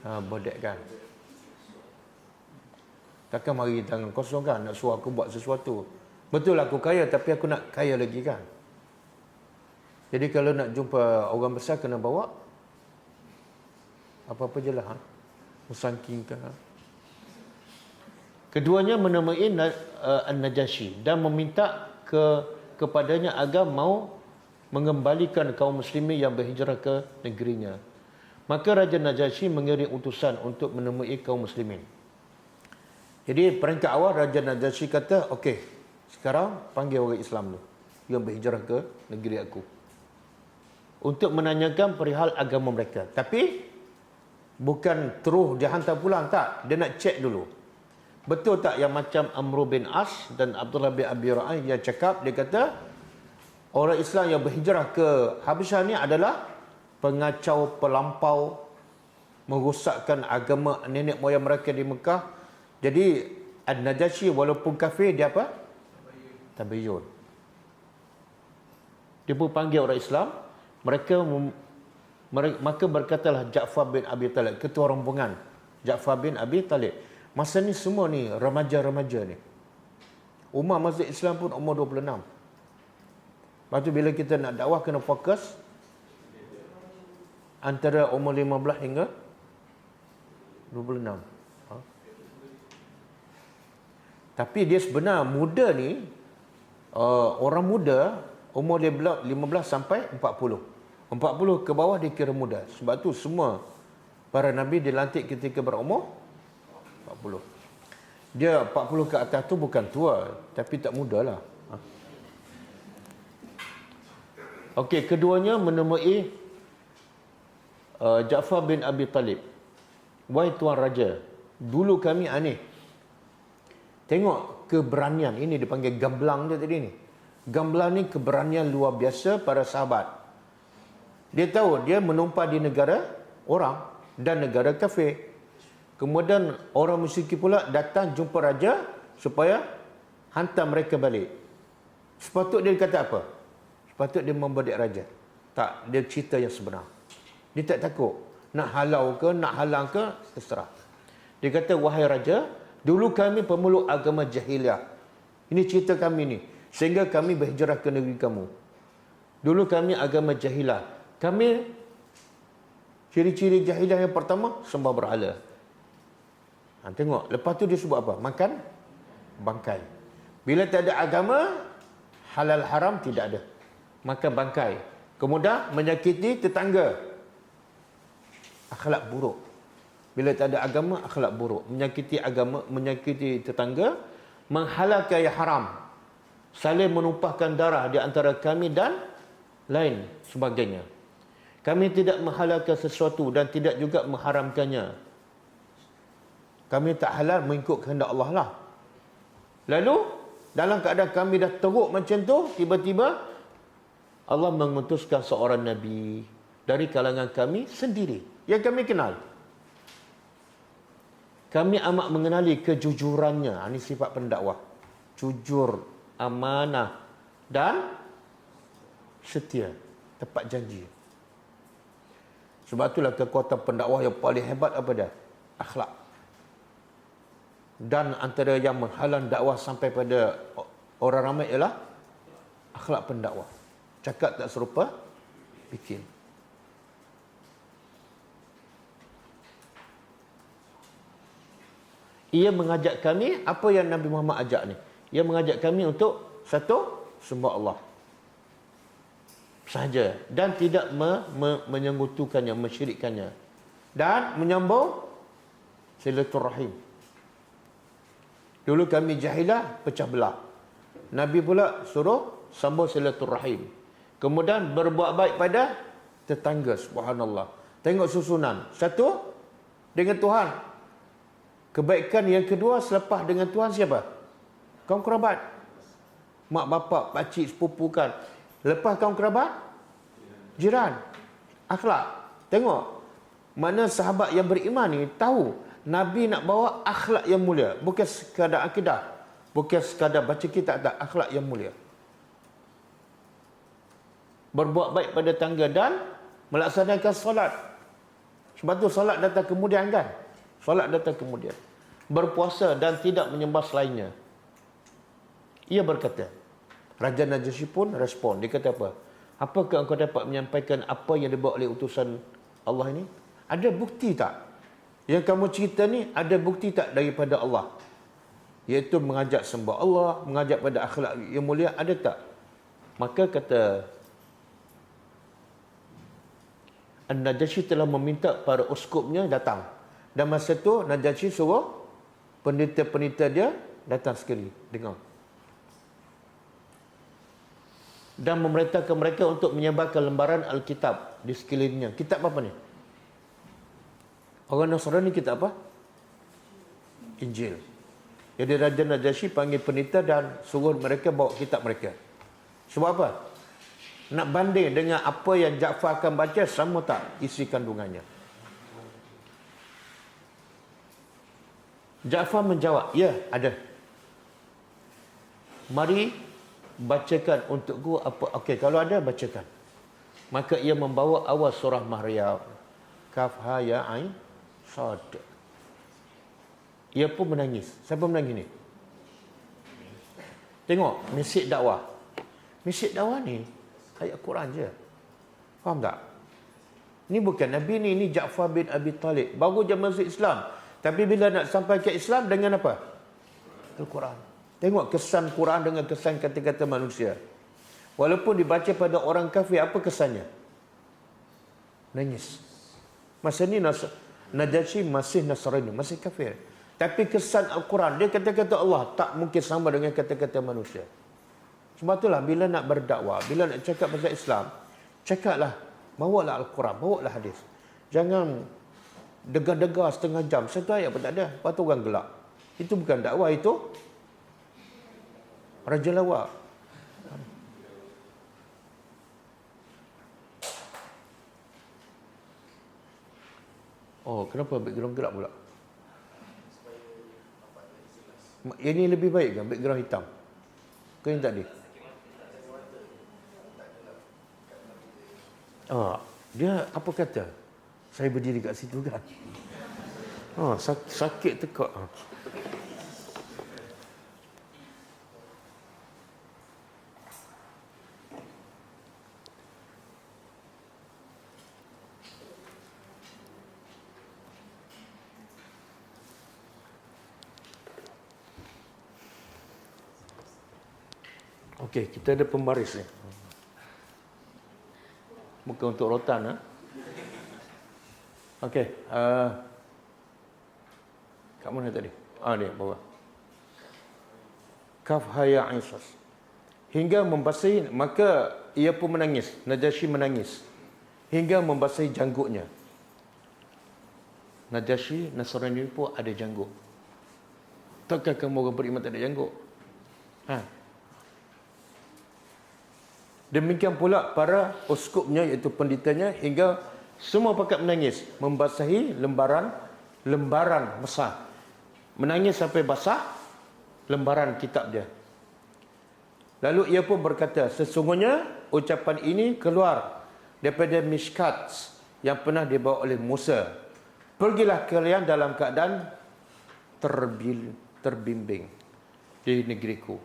Bodek kan. Takkan mari tangan kosong kan, nak suruh aku buat sesuatu. Betul aku kaya, tapi aku nak kaya lagi kan. Jadi kalau nak jumpa orang besar, kena bawa apa-apa je lah. Musangking kan. Keduanya menemui An-Najasyi dan meminta kepadanya agar mau mengembalikan kaum muslimin yang berhijrah ke negerinya. Maka Raja Najasyi mengirim utusan untuk menemui kaum muslimin. Jadi peringkat awal Raja Najasyi kata, okey, sekarang panggil orang Islam tu yang berhijrah ke negeri aku untuk menanyakan perihal agama mereka. Tapi bukan terus dia hantar pulang, tak. Dia nak cek dulu. Betul tak yang macam Amr bin As dan Abdullah bin Abi Ra'ay yang cakap, dia kata orang Islam yang berhijrah ke Habasyah ni adalah pengacau, pelampau, merosakkan agama nenek moyang mereka di Mekah. Jadi An-Najasyi walaupun kafir, dia apa? Tabayyun. Dia pun panggil orang Islam. Maka berkatalah Ja'far bin Abi Talib, ketua rombongan Ja'far bin Abi Talib. Masa ni semua ni remaja-remaja ni. Umar masuk Islam pun umur 26. Lepas tu bila kita nak dakwah kena fokus antara umur 15 hingga 26. Tapi dia sebenar muda ni, orang muda umur 15 sampai 40. 40 ke bawah dia kira muda. Sebab tu semua para Nabi dilantik ketika berumur 40. Dia 40 ke atas tu bukan tua, tapi tak muda lah. Okey, keduanya menemui Ja'far bin Abi Talib. Wahai Tuan Raja, dulu kami aneh. Tengok keberanian, ini dipanggil gamblang dia tadi ni. Gamblang ni keberanian luar biasa para sahabat. Dia tahu dia menumpah di negara orang dan negara kafir. Kemudian orang musyrik pula datang jumpa raja supaya hantar mereka balik. Sepatut dia kata apa? Sepatut dia membedik raja. Tak, dia cerita yang sebenar. Dia tak takut. Nak halau ke, nak halang ke, terserah. Dia kata, wahai raja, dulu kami pemeluk agama jahiliah. Ini cerita kami ni. Sehingga kami berhijrah ke negeri kamu. Dulu kami agama jahiliah. Kami, ciri-ciri jahiliah yang pertama, sembah berhala. Tengok, lepas tu dia sebut apa? Makan bangkai. Bila tak ada agama, halal haram tidak ada. Makan bangkai. Kemudian menyakiti tetangga. Akhlak buruk. Bila tak ada agama, akhlak buruk. Menyakiti agama, menyakiti tetangga, menghalalkan yang haram. Saling menumpahkan darah di antara kami dan lain sebagainya. Kami tidak menghalalkan sesuatu dan tidak juga mengharamkannya. Kami tak halal mengikut kehendak Allah lah. Lalu, dalam keadaan kami dah teruk macam tu, tiba-tiba Allah mengutuskan seorang Nabi dari kalangan kami sendiri, yang kami kenal. Kami amat mengenali kejujurannya. Ini sifat pendakwah. Jujur, amanah, dan setia. Tepat janji. Sebab itulah kekuatan pendakwah yang paling hebat apa dia? Akhlak. Dan antara yang menghalang dakwah sampai pada orang ramai ialah akhlak pendakwah. Cakap tak serupa, bikin. Ia mengajak kami, apa yang Nabi Muhammad ajak ni? Ia mengajak kami untuk satu, sembah Allah sahaja, dan tidak menyekutukannya, mensyirikkannya, dan menyambung silaturahim. Dulu kami jahilah, pecah belah. Nabi pula suruh sambung silaturahim. Kemudian berbuat baik pada tetangga, subhanallah. Tengok susunan. Satu, dengan Tuhan. Kebaikan yang kedua selepas dengan Tuhan siapa? Kaum kerabat. Mak bapak, pakcik, sepupu kan. Lepas kaum kerabat, jiran. Akhlak. Tengok. Mana sahabat yang beriman ni tahu Nabi nak bawa akhlak yang mulia. Bukan sekadar akidah. Bukan sekadar baca kitab, tak. Akhlak yang mulia. Berbuat baik pada tangga dan melaksanakan solat. Sebab tu solat datang kemudian kan? Solat datang kemudian. Berpuasa dan tidak menyembah selainnya. Ia berkata, Raja Najasyi pun respon. Dia kata apa? Apakah engkau dapat menyampaikan apa yang dibawa oleh utusan Allah ini? Ada bukti tak? Yang kamu cerita ni ada bukti tak daripada Allah? Iaitu mengajak sembah Allah, mengajak pada akhlak yang mulia, ada tak? Maka kata An-Najasyi telah meminta para uskupnya datang. Dan masa tu Najasyi suruh pendeta-pendeta dia datang sekali dengar. Dan memerintahkan mereka untuk menyebarkan lembaran Alkitab di sekelilingnya. Kitab apa ni? Orang Nasrani kitab apa? Injil. Jadi Raja Najasyi panggil pendeta dan suruh mereka bawa kitab mereka. Sebab apa? Nak banding dengan apa yang Ja'far akan baca, sama tak isi kandungannya? Ja'far menjawab, ya, ada. Mari bacakan untukku apa. Okey, kalau ada, bacakan. Maka ia membawa awal surah Maryam. Kaf, ha, ya, ain, sad. Ia pun menangis. Siapa menangis ni? Tengok, mesej dakwah. Mesej dakwah ni ayat Quran je. Faham tak? Ni bukan Nabi ni, ni Ja'far bin Abi Talib. Baru je masuk Islam. Tapi bila nak sampai ke Islam dengan apa? Al-Quran. Tengok kesan Quran dengan kesan kata-kata manusia. Walaupun dibaca pada orang kafir, apa kesannya? Nangis. Masa ni Najasyi masih Nasrani, masih kafir. Tapi kesan Al-Quran, dia kata-kata Allah tak mungkin sama dengan kata-kata manusia. Sebab itulah bila nak berdakwah, bila nak cakap pasal Islam, cakaplah, bawalah Al-Quran, bawalah hadis. Jangan degar-degar setengah jam, satu ayat pun tak ada. Lepas tu orang gelak. Itu bukan dakwah, itu raja lawak. Oh, kenapa background gelap pula? Ini lebih baik kan background hitam? Ke yang tadi? Dia apa kata? Saya berdiri kat situ kan? Sakit tekak. Okey, kita ada pembaris ni. Bukan untuk rotan. Okey. Kat mana tadi? Ni bawah. Kaf haya Isas. Hingga membasahi, maka ia pun menangis. Najasyi menangis. Hingga membasahi janggutnya. Najasyi, Nasrani pun ada janggut. Takkan kamu orang beriman tak ada janggut? Demikian pula para uskupnya, iaitu pendetanya, hingga semua pakat menangis, membasahi lembaran besar. Menangis sampai basah lembaran kitab dia. Lalu ia pun berkata, sesungguhnya ucapan ini keluar daripada Mishkat, yang pernah dibawa oleh Musa. Pergilah kalian dalam keadaan terbimbing di negeriku.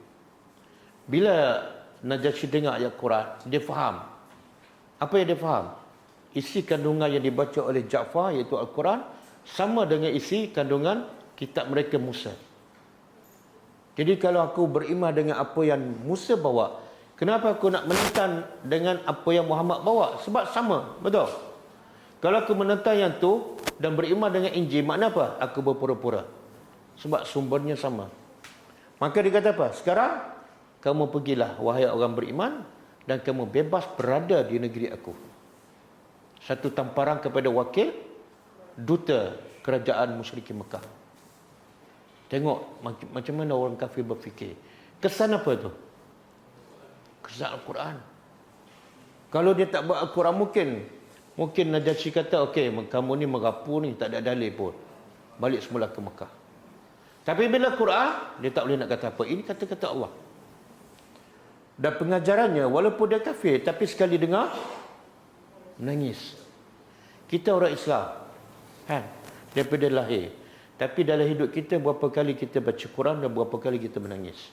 Bila Najasyi dengar ayat Quran, dia faham. Apa yang dia faham? Isi kandungan yang dibaca oleh Ja'far, iaitu Al-Quran, sama dengan isi kandungan kitab mereka Musa. Jadi kalau aku beriman dengan apa yang Musa bawa, kenapa aku nak menentang dengan apa yang Muhammad bawa? Sebab sama, betul? Kalau aku menentang yang tu dan beriman dengan Injil, makna apa? Aku berpura-pura. Sebab sumbernya sama. Maka dia kata apa? Sekarang, kamu pergilah, wahai orang beriman, dan kamu bebas berada di negeri aku. Satu tamparan kepada wakil duta kerajaan musyrikin Mekah. Tengok macam mana orang kafir berfikir. Kesan apa tu? Kesan Al-Quran. Kalau dia tak buat Al-Quran, mungkin Najasyi kata, okey, kamu ni merapu ni, tak ada dalil pun. Balik semula ke Mekah. Tapi bila Quran, dia tak boleh nak kata apa. Ini kata-kata Allah. Dan pengajarannya, walaupun dia kafir, tapi sekali dengar, menangis. Kita orang Islam, kan? Daripada lahir. Tapi dalam hidup kita, berapa kali kita baca Quran dan berapa kali kita menangis.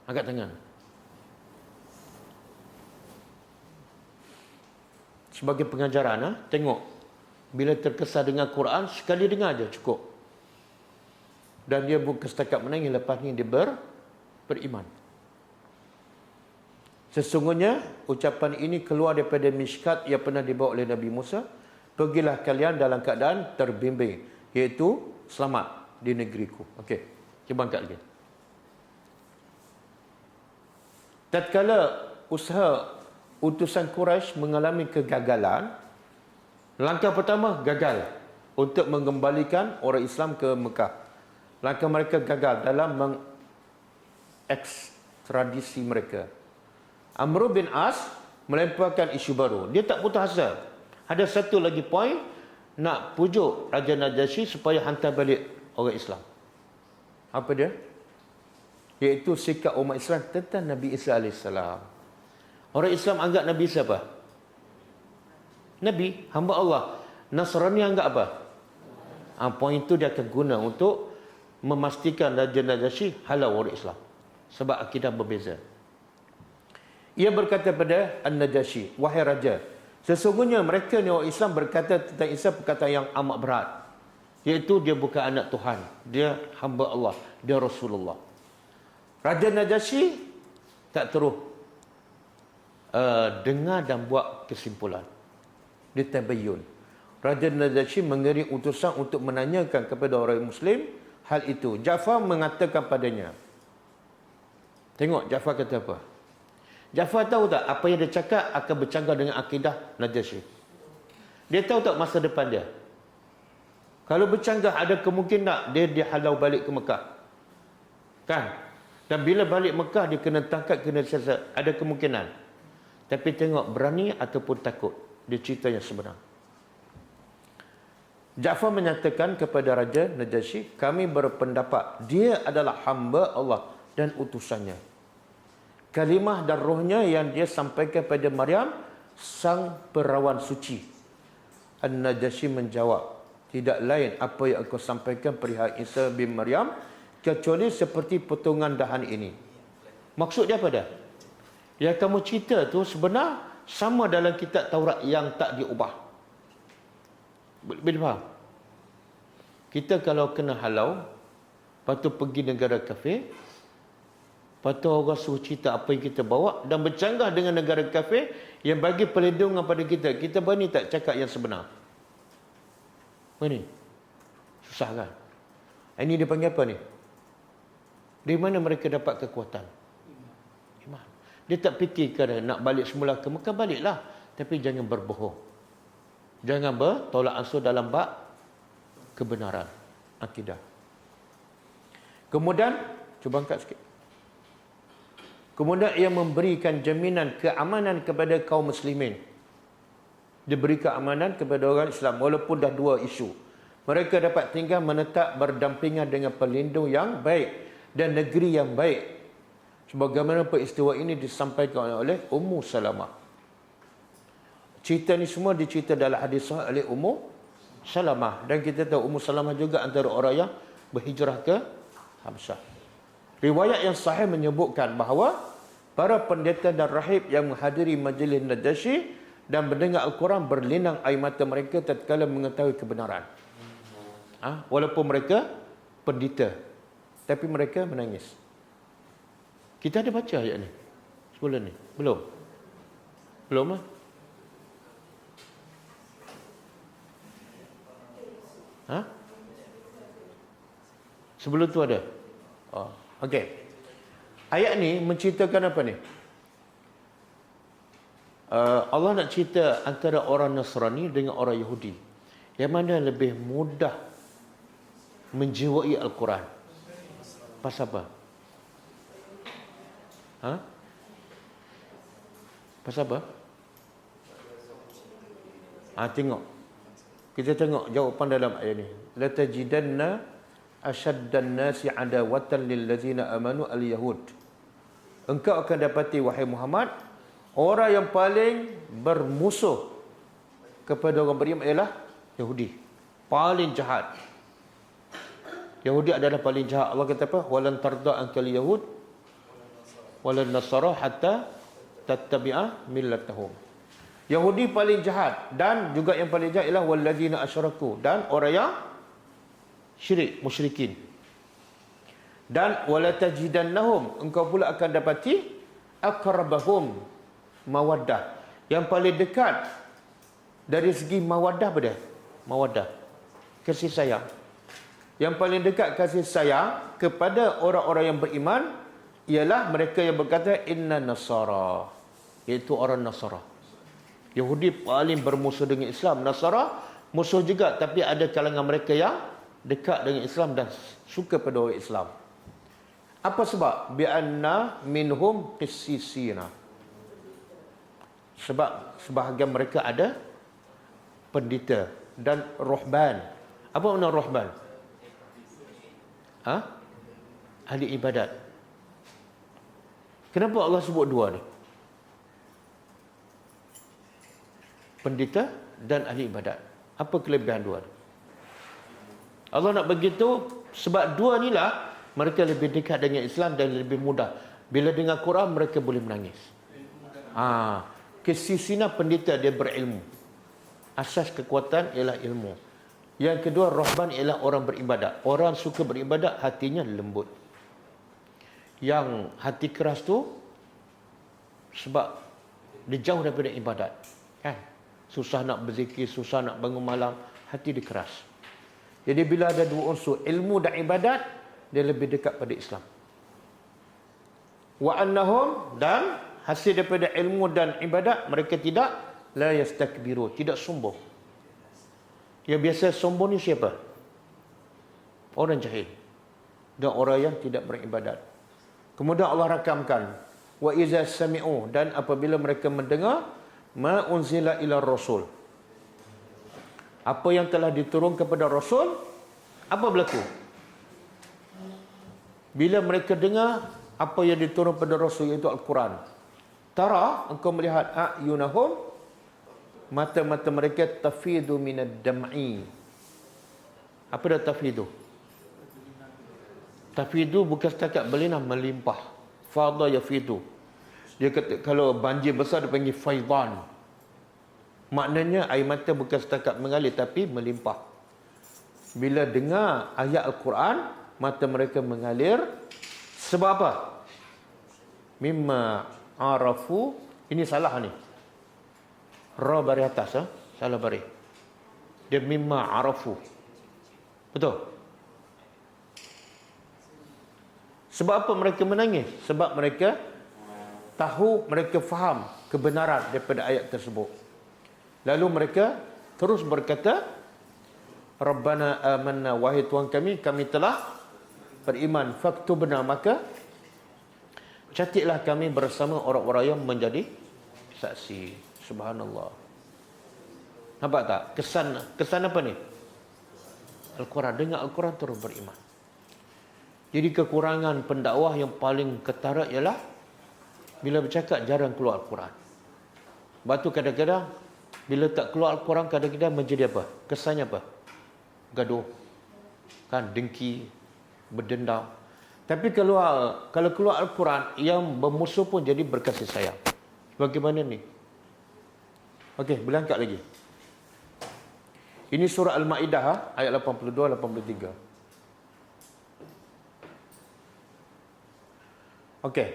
Angkat tangan. Sebagai pengajaran, tengok. Bila terkesan dengan Quran, sekali dengar aja cukup. Dan dia bukan setakat menangis, lepas ni dia beriman. Sesungguhnya ucapan ini keluar daripada Mishkat yang pernah dibawa oleh Nabi Musa. Pergilah kalian dalam keadaan terbimbing, iaitu selamat di negeriku. Okey, cuba angkat lagi. Tatkala usaha utusan Quraisy mengalami kegagalan, langkah pertama gagal untuk mengembalikan orang Islam ke Mekah. Langkah mereka gagal dalam mengekstradisi mereka. Amr bin As melemparkan isu baru. Dia tak putus asa. Ada satu lagi poin, nak pujuk Raja Najasyi supaya hantar balik orang Islam. Apa dia? Iaitu sikap umat Islam tentang Nabi Isa AS. Orang Islam anggap Nabi Isa apa? Nabi, hamba Allah. Nasrani anggap apa? Poin itu dia akan guna untuk memastikan Raja Najasyi halau orang Islam. Sebab akidah berbeza. Ia berkata pada An-Najasyi, wahai Raja, sesungguhnya mereka ni orang Islam berkata tentang Isa perkataan yang amat berat. Iaitu dia bukan anak Tuhan. Dia hamba Allah. Dia Rasulullah. Raja Najasyi tak terus dengar dan buat kesimpulan. Dia tabayyun. Raja Najasyi mengirim utusan untuk menanyakan kepada orang Muslim hal itu. Ja'far mengatakan padanya. Tengok Ja'far kata apa? Ja'far tahu tak apa yang dia cakap akan bercanggah dengan akidah Najasyi. Dia tahu tak masa depan dia? Kalau bercanggah, ada kemungkinan tak dia dihalau balik ke Mekah? Kan? Dan bila balik Mekah, dia kena tangkap, kena siasat. Ada kemungkinan. Tapi tengok, berani ataupun takut. Dia cerita yang sebenar. Ja'far menyatakan kepada Raja Najasyi, kami berpendapat dia adalah hamba Allah dan utusannya. Kalimah dan rohnya yang dia sampaikan pada Maryam, sang perawan suci. An-Najasyi menjawab, tidak lain apa yang aku sampaikan perihal Isa bin Maryam, kecuali seperti potongan dahan ini. Maksud dia apa dah? Yang kamu cerita tu sebenar sama dalam kitab Taurat yang tak diubah. Boleh faham? Kita kalau kena halau, lepas tu pergi negara kafir, lepas tu orang suruh cerita apa yang kita bawa dan bercanggah dengan negara kafir yang bagi perlindungan pada kita. Kita berani tak cakap yang sebenar? Berani? Susah kan? Ini dia panggil apa ni? Dari mana mereka dapat kekuatan? Iman. Dia tak fikirkan nak balik semula ke Mekah, baliklah. Tapi jangan berbohong. Jangan bertolak ansur dalam bab kebenaran akidah. Kemudian, cuba angkat sikit. Kemudian ia memberikan jaminan keamanan kepada kaum muslimin. Dia beri keamanan kepada orang Islam walaupun dah dua isu. Mereka dapat tinggal menetap berdampingan dengan pelindung yang baik dan negeri yang baik. Sebagaimana peristiwa ini disampaikan oleh Ummu Salamah. Cerita ni semua dicerita dalam hadis sahih oleh Ummu Salamah. Dan kita tahu Ummu Salamah juga antara orang yang berhijrah ke Habsyah. Riwayat yang sahih menyebutkan bahawa para pendeta dan rahib yang menghadiri majlis Najasyi dan mendengar Al-Quran berlinang air mata mereka tatkala mengetahui kebenaran. Walaupun mereka pendeta, tapi mereka menangis. Kita ada baca ayat ni sebelum ni? Belum? Belum lah? Sebelum tu ada? Okey. Ayat ni menceritakan apa ni? Allah nak cerita antara orang Nasrani dengan orang Yahudi. Yang mana lebih mudah menjiwai Al-Quran. Pasal apa? Pasal apa? Tengok. Kita tengok jawapan dalam ayat ni. La tajidanna asyaddan nasi adawatan lil ladzina amanu al-yahud. Engkau akan dapati wahai Muhammad, orang yang paling bermusuh kepada orang beriman ialah Yahudi. Paling jahat. Yahudi adalah paling jahat. Allah kata apa? Walan tarda ankal yahud walan nasara hatta tattabi'a millatahum. Yahudi paling jahat, dan juga yang paling jahat ialah walladzina asyraku, dan orang yang syirik, musyrikin. Dan wala tajidannahum, engkau pula akan dapati aqrabahum mawaddah, yang paling dekat dari segi mawaddah. Pada mawaddah, kasih sayang, yang paling dekat kasih sayang kepada orang-orang yang beriman ialah mereka yang berkata inna nasara, iaitu orang Nasara. Yahudi paling bermusuh dengan Islam. Nasara musuh juga, tapi ada kalangan mereka yang dekat dengan Islam dan suka pada orang Islam. Apa sebab? Bi'anna minhum qissisina. Sebab sebahagian mereka ada pendeta dan ruhban. Apa makna ruhban? Ahli ibadat. Kenapa Allah sebut dua ni? Pendeta dan ahli ibadat. Apa kelebihan dua ni? Allah nak begitu sebab dua ni lah mereka lebih dekat dengan Islam dan lebih mudah. Bila dengar Quran mereka boleh menangis. Kesisina pendeta, dia berilmu. Asas kekuatan ialah ilmu. Yang kedua, rohban ialah orang beribadat. Orang suka beribadat, hatinya lembut. Yang hati keras tu sebab dia jauh daripada ibadat, kan? Susah nak berzikir, susah nak bangun malam, hati dia keras. Jadi bila ada dua unsur, ilmu dan ibadat, dia lebih dekat pada Islam. Wa annahum, dan hasil daripada ilmu dan ibadat, mereka tidak la yastakbiru, tidak sombong. Yang biasa sombong ni siapa? Orang jahil dan orang yang tidak beribadat. Kemudian Allah rakamkan, wa iza sami'u, dan apabila mereka mendengar ma unzila ila rasul, apa yang telah diturun kepada rasul, apa berlaku? Bila mereka dengar apa yang diturun kepada rasul, iaitu Al-Quran, tara, engkau melihat a'yunahum, mata-mata mereka tafidu minad dam'i. Apa dah tafidu? Tafidu bukan setakat berlinang, melimpah. Fadha yafidu. Dia kata kalau banjir besar dia panggil faidan. Maknanya air mata bukan setakat mengalir tapi melimpah. Bila dengar ayat Al-Quran, mata mereka mengalir. Sebab apa? Mimma arafu. Ini salah ni. Ra baris atas, salah baris. Dia mimma arafu. Betul? Sebab apa mereka menangis? Sebab mereka tahu, mereka faham kebenaran daripada ayat tersebut. Lalu mereka terus berkata, Rabbana amanna, wahai Tuhan kami, kami telah beriman. Faktubna, maka catiklah kami bersama orang-orang yang menjadi saksi. Subhanallah. Nampak tak? Kesan apa ni? Al-Quran. Dengar Al-Quran terus beriman. Jadi kekurangan pendakwah yang paling ketara ialah bila bercakap jarang keluar Al-Quran. Sebab tu kadang-kadang bila tak keluar Al-Quran, kadang-kadang menjadi apa? Kesannya apa? Gaduh, kan, dengki, berdendam. Tapi kalau keluar Al-Quran, yang bermusuh pun jadi berkasih sayang. Bagaimana ni? Okey, boleh angkat lagi. Ini surah Al-Ma'idah ayat 82 83. Okey.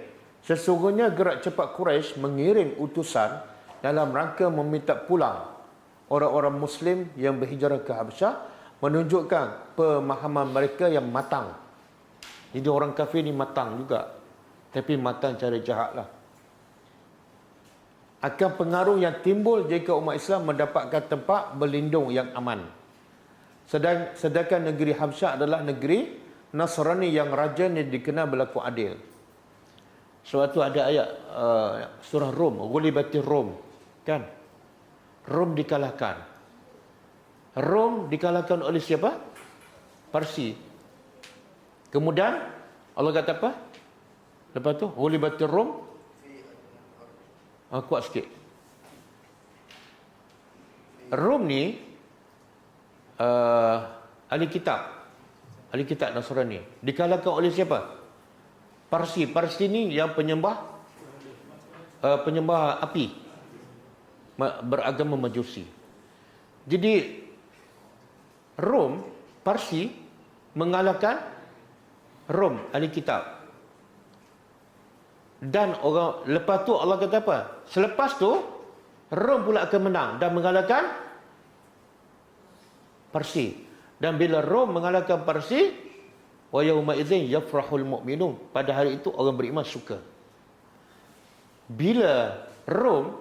Sesungguhnya gerak cepat Quraisy mengirim utusan dalam rangka meminta pulang orang-orang Muslim yang berhijrah ke Habasyah, menunjukkan pemahaman mereka yang matang. Jadi orang kafir ni matang juga, tapi matang cara jahat lah. Akan pengaruh yang timbul jika umat Islam mendapatkan tempat berlindung yang aman. Sedangkan negeri Habasyah adalah negeri Nasrani yang rajanya dikenal berlaku adil. Sebab tu ada ayat surah Rum, Ghulibatir Rum, kan? Rum dikalahkan. Rum dikalahkan oleh siapa? Parsi. Kemudian Allah kata apa? Lepas tu Ghulibatir Rum, kuat sikit. Rum ni ahli kitab Nasrani dikalahkan oleh siapa? Parsi. Parsi ni yang penyembah api, beragama Majusi. Jadi Rom, Parsi mengalahkan Rom, ahli kitab. Dan orang lepas tu Allah kata apa? Selepas tu Rom pula akan menang dan mengalahkan Parsi. Dan bila Rom mengalahkan Parsi, wa yauma idzin yafrahul mu'minun, pada hari itu orang beriman suka. Bila Rom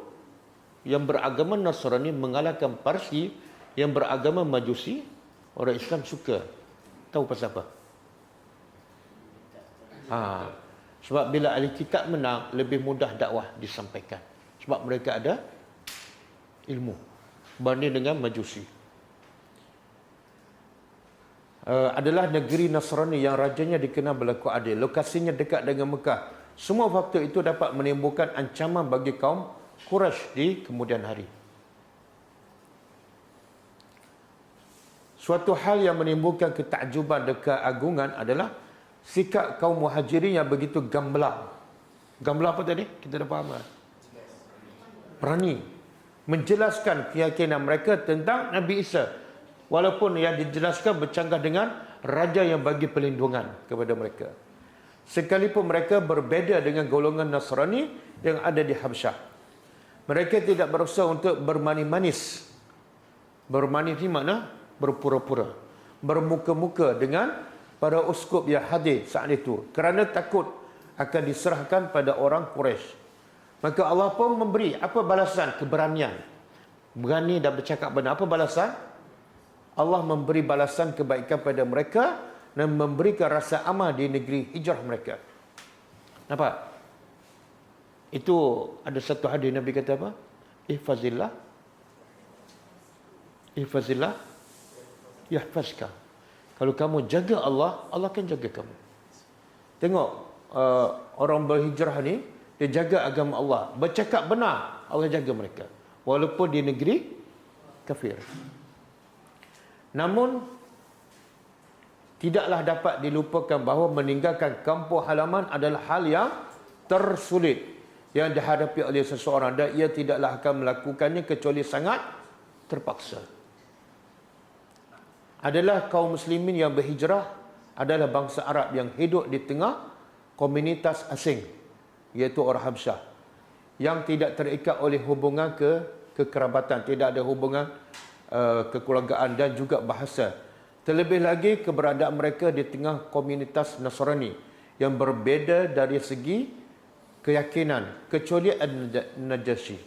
yang beragama Nasrani mengalahkan Parsi yang beragama Majusi, orang Islam suka. Tahu pasal apa? Sebab bila ahli kitab menang, lebih mudah dakwah disampaikan. Sebab mereka ada ilmu berbanding dengan Majusi. Adalah negeri Nasrani yang rajanya dikenal berlaku adil. Lokasinya dekat dengan Mekah. Semua faktor itu dapat menimbulkan ancaman bagi kaum Quraisy di kemudian hari. Suatu hal yang menimbulkan ketakjuban dan keagungan adalah sikap kaum Muhajirin yang begitu gamblang. Gamblang apa tadi? Kita dah faham kan? Berani menjelaskan keyakinan mereka tentang Nabi Isa. Walaupun yang dijelaskan bercanggah dengan raja yang bagi perlindungan kepada mereka. Sekalipun mereka berbeza dengan golongan Nasrani yang ada di Habasyah. Mereka tidak berusaha untuk bermanis-manis. Bermanis ni makna berpura-pura, bermuka-muka dengan para uskup yang hadir saat itu, kerana takut akan diserahkan pada orang Quraisy. Maka Allah pun memberi apa balasan? Keberanian. Berani dan bercakap benar. Apa balasan? Allah memberi balasan kebaikan pada mereka dan memberikan rasa aman di negeri hijrah mereka. Nampak? Itu ada satu hadis Nabi kata apa? Ihfazillah yahfazka. Kalau kamu jaga Allah, Allah akan jaga kamu. Tengok orang berhijrah ni, dia jaga agama Allah, bercakap benar, Allah jaga mereka walaupun di negeri kafir. Namun tidaklah dapat dilupakan bahawa meninggalkan kampung halaman adalah hal yang tersulit yang dihadapi oleh seseorang, dan ia tidaklah akan melakukannya kecuali sangat terpaksa. Adalah kaum muslimin yang berhijrah adalah bangsa Arab yang hidup di tengah komunitas asing, iaitu orang Habasyah, yang tidak terikat oleh hubungan kekerabatan, tidak ada hubungan kekeluargaan dan juga bahasa. Terlebih lagi keberadaan mereka di tengah komunitas Nasrani yang berbeza dari segi keyakinan, kecuali An-Najasyi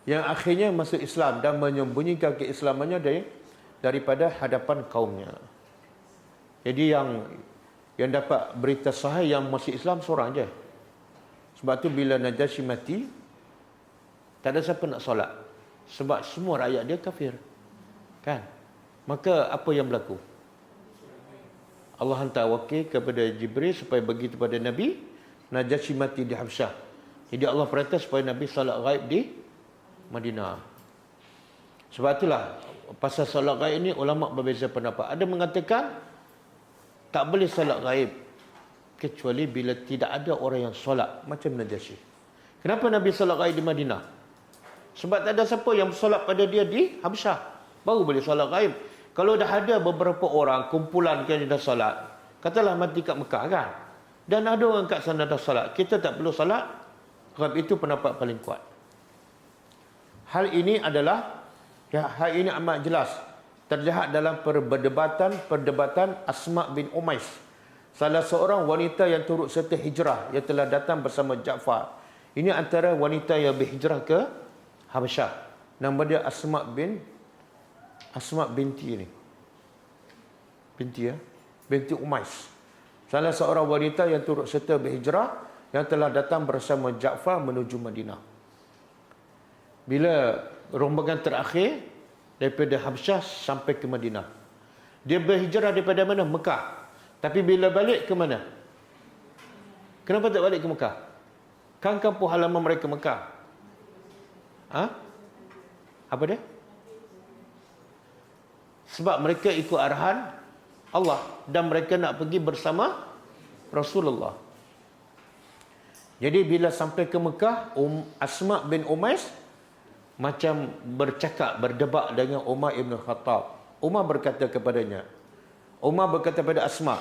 yang akhirnya masuk Islam dan menyembunyikan keislamannya daripada hadapan kaumnya. Jadi yang dapat berita sahih yang masuk Islam seorang je. Sebab tu bila Najasyi mati, tak ada siapa nak solat, sebab semua rakyat dia kafir. Kan? Maka apa yang berlaku? Allah hantar wakil kepada Jibril supaya bagi kepada Nabi. Najasyi mati di Habsyah. Jadi Allah perintah supaya Nabi salat ghaib di Madinah. Sebab itulah pasal salat ghaib ini ulama berbeza pendapat. Ada mengatakan tak boleh salat ghaib kecuali bila tidak ada orang yang solat macam Najasyi. Kenapa Nabi salat ghaib di Madinah? Sebab tak ada siapa yang solat pada dia di Habsyah. Baru boleh salat ghaib. Kalau dah ada beberapa orang kumpulan yang dah solat, katalah mati kat Mekah kan, dan ada orang kat sana dah solat, kita tak perlu solat ghaib. Itu pendapat paling kuat. Hal ini amat jelas terlihat dalam perdebatan Asma bin Umais, salah seorang wanita yang turut serta hijrah yang telah datang bersama Ja'far. Ini antara wanita yang berhijrah ke Habsyah. Nama dia Asma binti ni. Binti Umais. Salah seorang wanita yang turut serta berhijrah yang telah datang bersama Ja'far menuju Madinah. Bila rombongan terakhir daripada Habsyah sampai ke Madinah, dia berhijrah daripada mana? Mekah. Tapi bila balik ke mana? Kenapa tak balik ke Mekah? Kan kampung halaman mereka Mekah. Apa dia? Sebab mereka ikut arahan Allah dan mereka nak pergi bersama Rasulullah. Jadi bila sampai ke Mekah, Asma bin Umais macam berdebat dengan Umar ibn Khattab. Umar berkata pada Asma,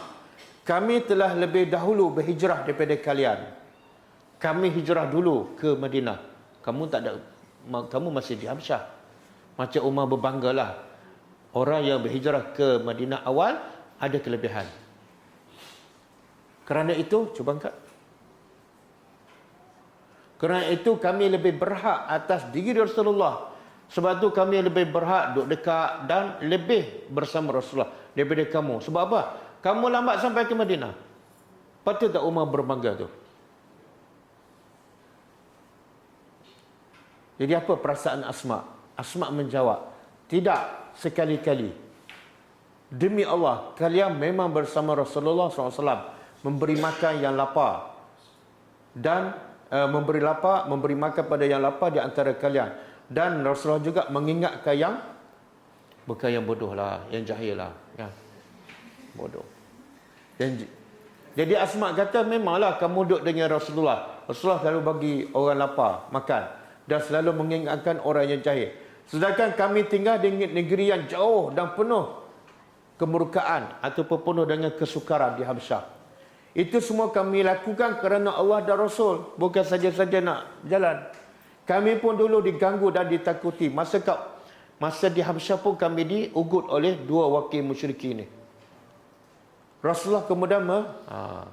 kami telah lebih dahulu berhijrah daripada kalian. Kami hijrah dulu ke Madinah. Kamu masih di Habsyah. Macam Umar berbanggalah. Orang yang berhijrah ke Madinah awal ada kelebihan. Kerana itu, cuba angkat. Kerana itu kami lebih berhak atas diri Rasulullah. Sebab tu kami lebih berhak duduk dekat dan lebih bersama Rasulullah daripada kamu. Sebab apa? Kamu lambat sampai ke Madinah. Patut tak Umar berbangga tu? Jadi apa perasaan Asma? Asma menjawab, tidak sekali-kali. Demi Allah, kalian memang bersama Rasulullah SAW memberi makan yang lapar dan memberi makan pada yang lapar di antara kalian, dan Rasulullah juga mengingatkan yang bukan yang bodoh lah, yang jahil lah, ya. Bodoh. Jadi Asma kata, memanglah kamu duduk dengan Rasulullah selalu bagi orang lapar makan dan selalu mengingatkan orang yang jahil. Sedangkan kami tinggal di negeri yang jauh dan penuh kemurkaan ataupun penuh dengan kesukaran di Habsyah. Itu semua kami lakukan kerana Allah dan Rasul, bukan saja-saja nak jalan. Kami pun dulu diganggu dan ditakuti. Masa di Habsyah pun kami diugut oleh dua wakil musyrikin ini. Rasulullah kemudian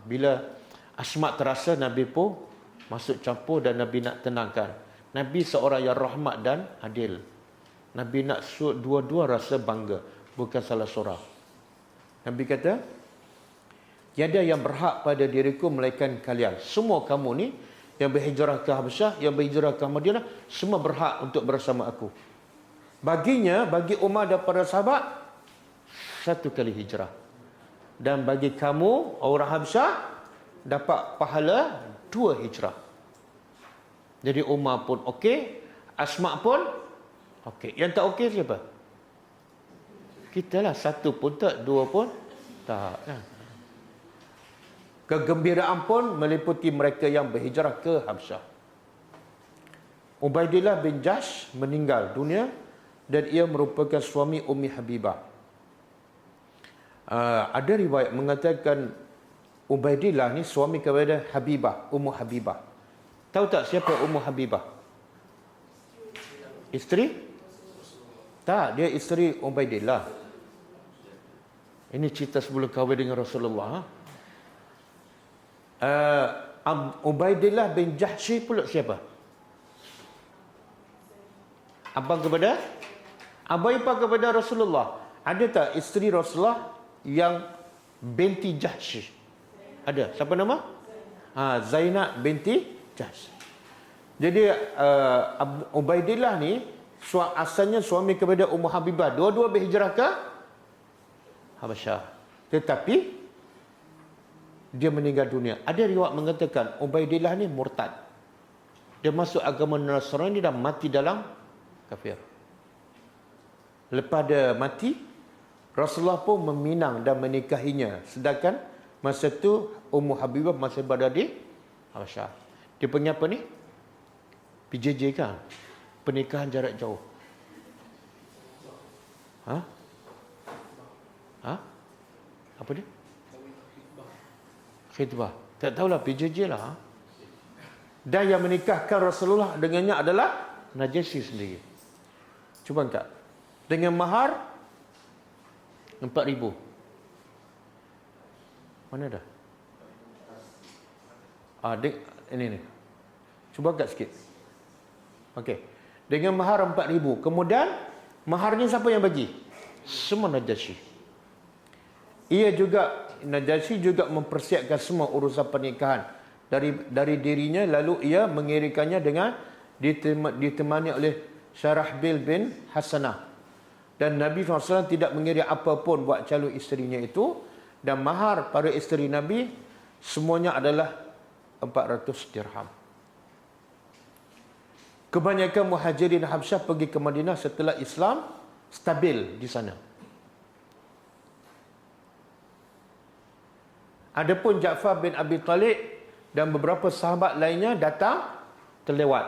bila Asma terasa Nabi pun masuk campur dan Nabi nak tenangkan. Nabi seorang yang rahmat dan adil. Nabi nak dua-dua rasa bangga, bukan salah seorang. Nabi kata, tiada yang berhak pada diriku melainkan kalian. Semua kamu ni yang berhijrah ke Habsyah, yang berhijrah ke Madinah, semua berhak untuk bersama aku. Bagi Umar dan para sahabat, satu kali hijrah. Dan bagi kamu orang Habsyah, dapat pahala 2 hijrah. Jadi Umar pun okey, Asma pun okey. Yang tak okey siapa? Kita lah. 1 pun tak, 2 pun tak, kan? Kegembiraan pun meliputi mereka yang berhijrah ke Habsyah. Ubaidillah bin Jahsh meninggal dunia dan ia merupakan suami Ummi Habibah. Ada riwayat mengatakan Ubaidillah ni suami kepada Habibah, Ummu Habibah. Tahu tak siapa Ummu Habibah? Isteri? Tak, dia isteri Ubaidillah. Ini cerita sebelum kahwin dengan Rasulullah. Ubaidillah bin Jahsy pula siapa? Abang ipar kepada Rasulullah. Ada tak isteri Rasulullah yang binti Jahsy? Ada. Siapa nama? Zainab binti Jahsy. Jadi Ubaidillah ni asalnya suami kepada Ummu Habibah. Dua-dua berhijrah ke Habsyah. Tetapi dia meninggal dunia. Ada riwayat mengatakan Ubaidillah ni murtad. Dia masuk agama Nasrani dan mati dalam kafir. Lepas dia mati, Rasulullah pun meminang dan menikahinya. Sedangkan masa tu Ummu Habibah masih berada di Habasyah. Dia panggil apa ni? PJJ kan? Pernikahan jarak jauh. Ha? Ha? Apa dia? Khidbah. Tak tahulah, PJJ lah. Ha? Dan yang menikahkan Rasulullah dengannya adalah Najasyi sendiri. Cuba angkat. Dengan mahar 4,000. Mana dah? Ini. Cuba angkat sikit. Okey. Dengan mahar 4,000. Kemudian maharnya siapa yang bagi? Semua Najasyi. Najasyi juga mempersiapkan semua urusan pernikahan dari dirinya, lalu ia mengirikannya dengan ditemani oleh Syarahbil bin Hasanah. Dan Nabi SAW tidak mengirim apa pun buat calon isterinya itu, dan mahar para isteri Nabi semuanya adalah 400 dirham. Kebanyakan muhajirin Habsyah pergi ke Madinah setelah Islam stabil di sana. Adapun Ja'far bin Abi Talib dan beberapa sahabat lainnya datang terlewat,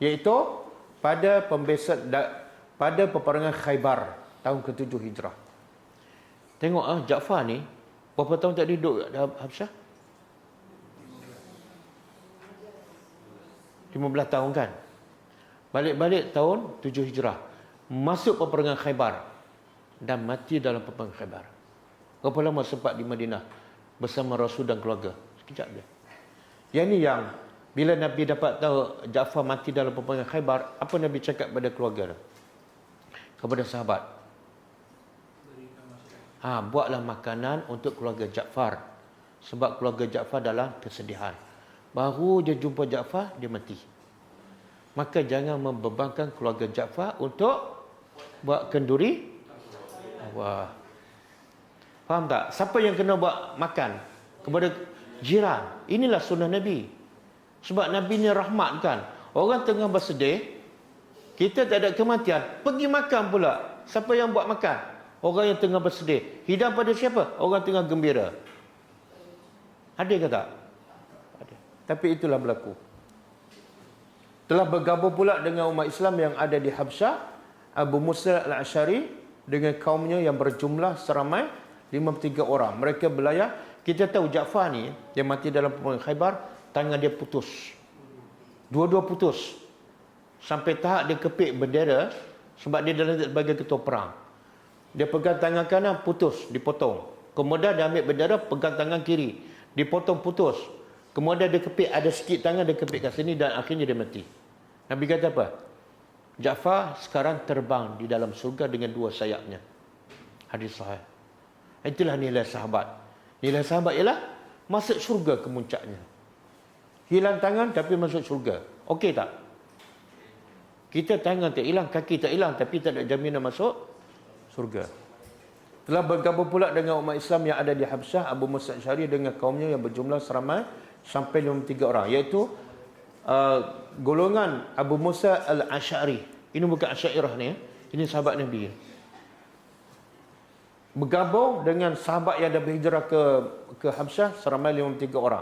iaitu pada peperangan Khaybar tahun ke-7 Hijrah. Tengok Ja'far ni berapa tahun tak duduk di Habsyah? 15 tahun kan? Balik-balik tahun 7 Hijrah. Masuk peperangan Khaybar dan mati dalam peperangan Khaybar. Berapa lama sempat di Madinah bersama Rasul dan keluarga? Sekejap je. Yang ni yang bila Nabi dapat tahu Ja'far mati dalam peperangan Khaybar, apa Nabi cakap pada keluarga? Kepada sahabat. Buatlah makanan untuk keluarga Ja'far. Sebab keluarga Ja'far dalam kesedihan. Baru dia jumpa Ja'far, dia mati. Maka jangan membebankan keluarga Ja'far untuk buat kenduri. Wah. Faham tak? Siapa yang kena buat makan? Kepada jiran. Inilah sunnah Nabi. Sebab Nabi ni rahmat kan. Orang tengah bersedih, kita tak ada kematian, pergi makan pula. Siapa yang buat makan? Orang yang tengah bersedih. Hidang pada siapa? Orang tengah gembira. Ada ke tak? Ada. Tapi itulah berlaku. Telah bergabung pula dengan umat Islam yang ada di Habsyah Abu Musa al-Asy'ari dengan kaumnya yang berjumlah seramai 53 orang. Mereka berlayar. Kita tahu Ja'far ni yang mati dalam peperangan Khaybar, tangan dia putus. Dua-dua putus. Sampai tahap dia kepik bendera sebab dia dalam sebagai ketua perang. Dia pegang tangan kanan, putus, dipotong. Kemudian dia ambil bendera, pegang tangan kiri, dipotong, putus. Kemudian dia kepik, ada sikit tangan dia kepik kat sini dan akhirnya dia mati. Nabi kata apa? Ja'far sekarang terbang di dalam surga dengan dua sayapnya. Hadis sahih. Itulah nilai sahabat. Nilai sahabat ialah masuk syurga kemuncaknya. Hilang tangan tapi masuk syurga. Okey tak? Kita tangan tak hilang, kaki tak hilang, tapi tak ada jaminan masuk surga. Telah bergabung pula dengan umat Islam yang ada di Habsyah Abu Musa al-Asy'ari dengan kaumnya yang berjumlah seramai sampai 53 orang. Iaitu golongan Abu Musa al-Asy'ari. Ini bukan Asy'ariyah ni. Ini sahabat Nabi. Bergabung dengan sahabat yang dah berhijrah ke Habsyah seramai 53 orang.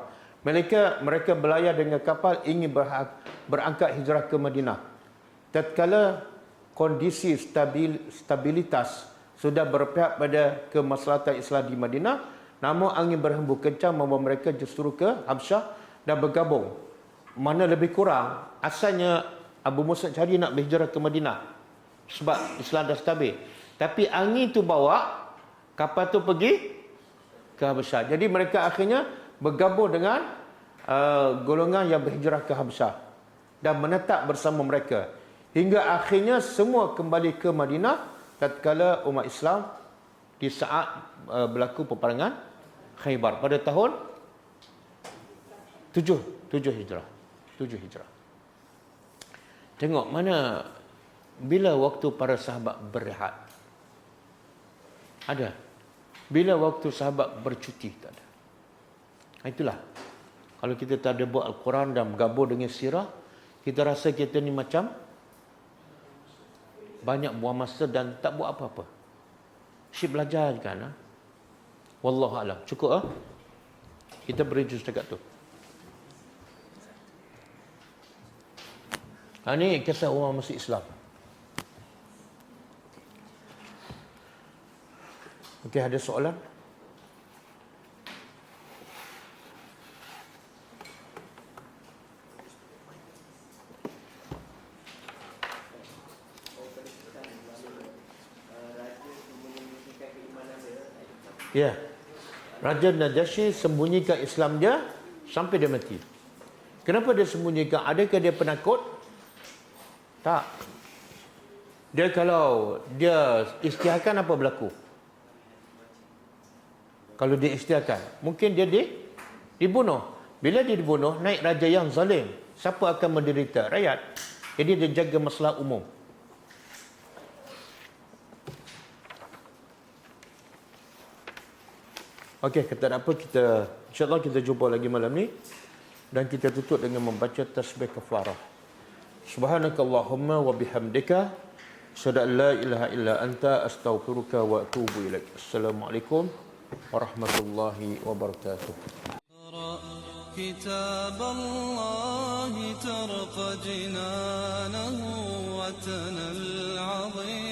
Mereka berlayar dengan kapal ingin berangkat hijrah ke Madinah. Tatkala kondisi stabilitas sudah berpihak pada kemaslahatan Islam di Madinah, namun angin berhembus kencang membawa mereka justru ke Habsyah dan bergabung. Mana lebih kurang, asalnya Abu Musa al-Asy'ari nak berhijrah ke Madinah sebab Islam dah stabil. Tapi angin tu bawa kapal tu pergi ke Habsyah. Jadi mereka akhirnya bergabung dengan golongan yang berhijrah ke Habsyah dan menetap bersama mereka. Hingga akhirnya semua kembali ke Madinah tatkala umat Islam di saat berlaku peperangan Khaybar pada tahun 7 Hijrah. 7 Hijrah. Tengok mana bila waktu para sahabat berehat. Ada. Bila waktu sahabat bercuti, tak ada. Itulah. Kalau kita tak ada buat Al-Quran dan bergabung dengan sirah, kita rasa kita ni macam banyak buang masa dan tak buat apa-apa. Syik belajar kan. Wallahualam. Cukup kita beri juz dekat tu. Ini kisah orang masuk Islam. Okey, ada soalan? Ya. Raja Najasyi sembunyikan Islam dia sampai dia mati. Kenapa dia sembunyikan? Adakah dia penakut? Tak. Dia kalau dia isytiharkan, apa berlaku? Kalau dia isytiharkan, mungkin dia dibunuh. Bila dia dibunuh, naik raja yang zalim. Siapa akan menderita? Rakyat. Jadi dia jaga masalah umum. Okey, kata apa, kita insya-Allah kita jumpa lagi malam ni dan kita tutup dengan membaca tasbih kafarah. Subhanakallahumma wa bihamdika asyhadu an la ilaha illa anta astaghfiruka wa atubu ilaik. Assalamualaikum warahmatullahi wabarakatuh. كتاب الله ترق جنانه وتنى العظيم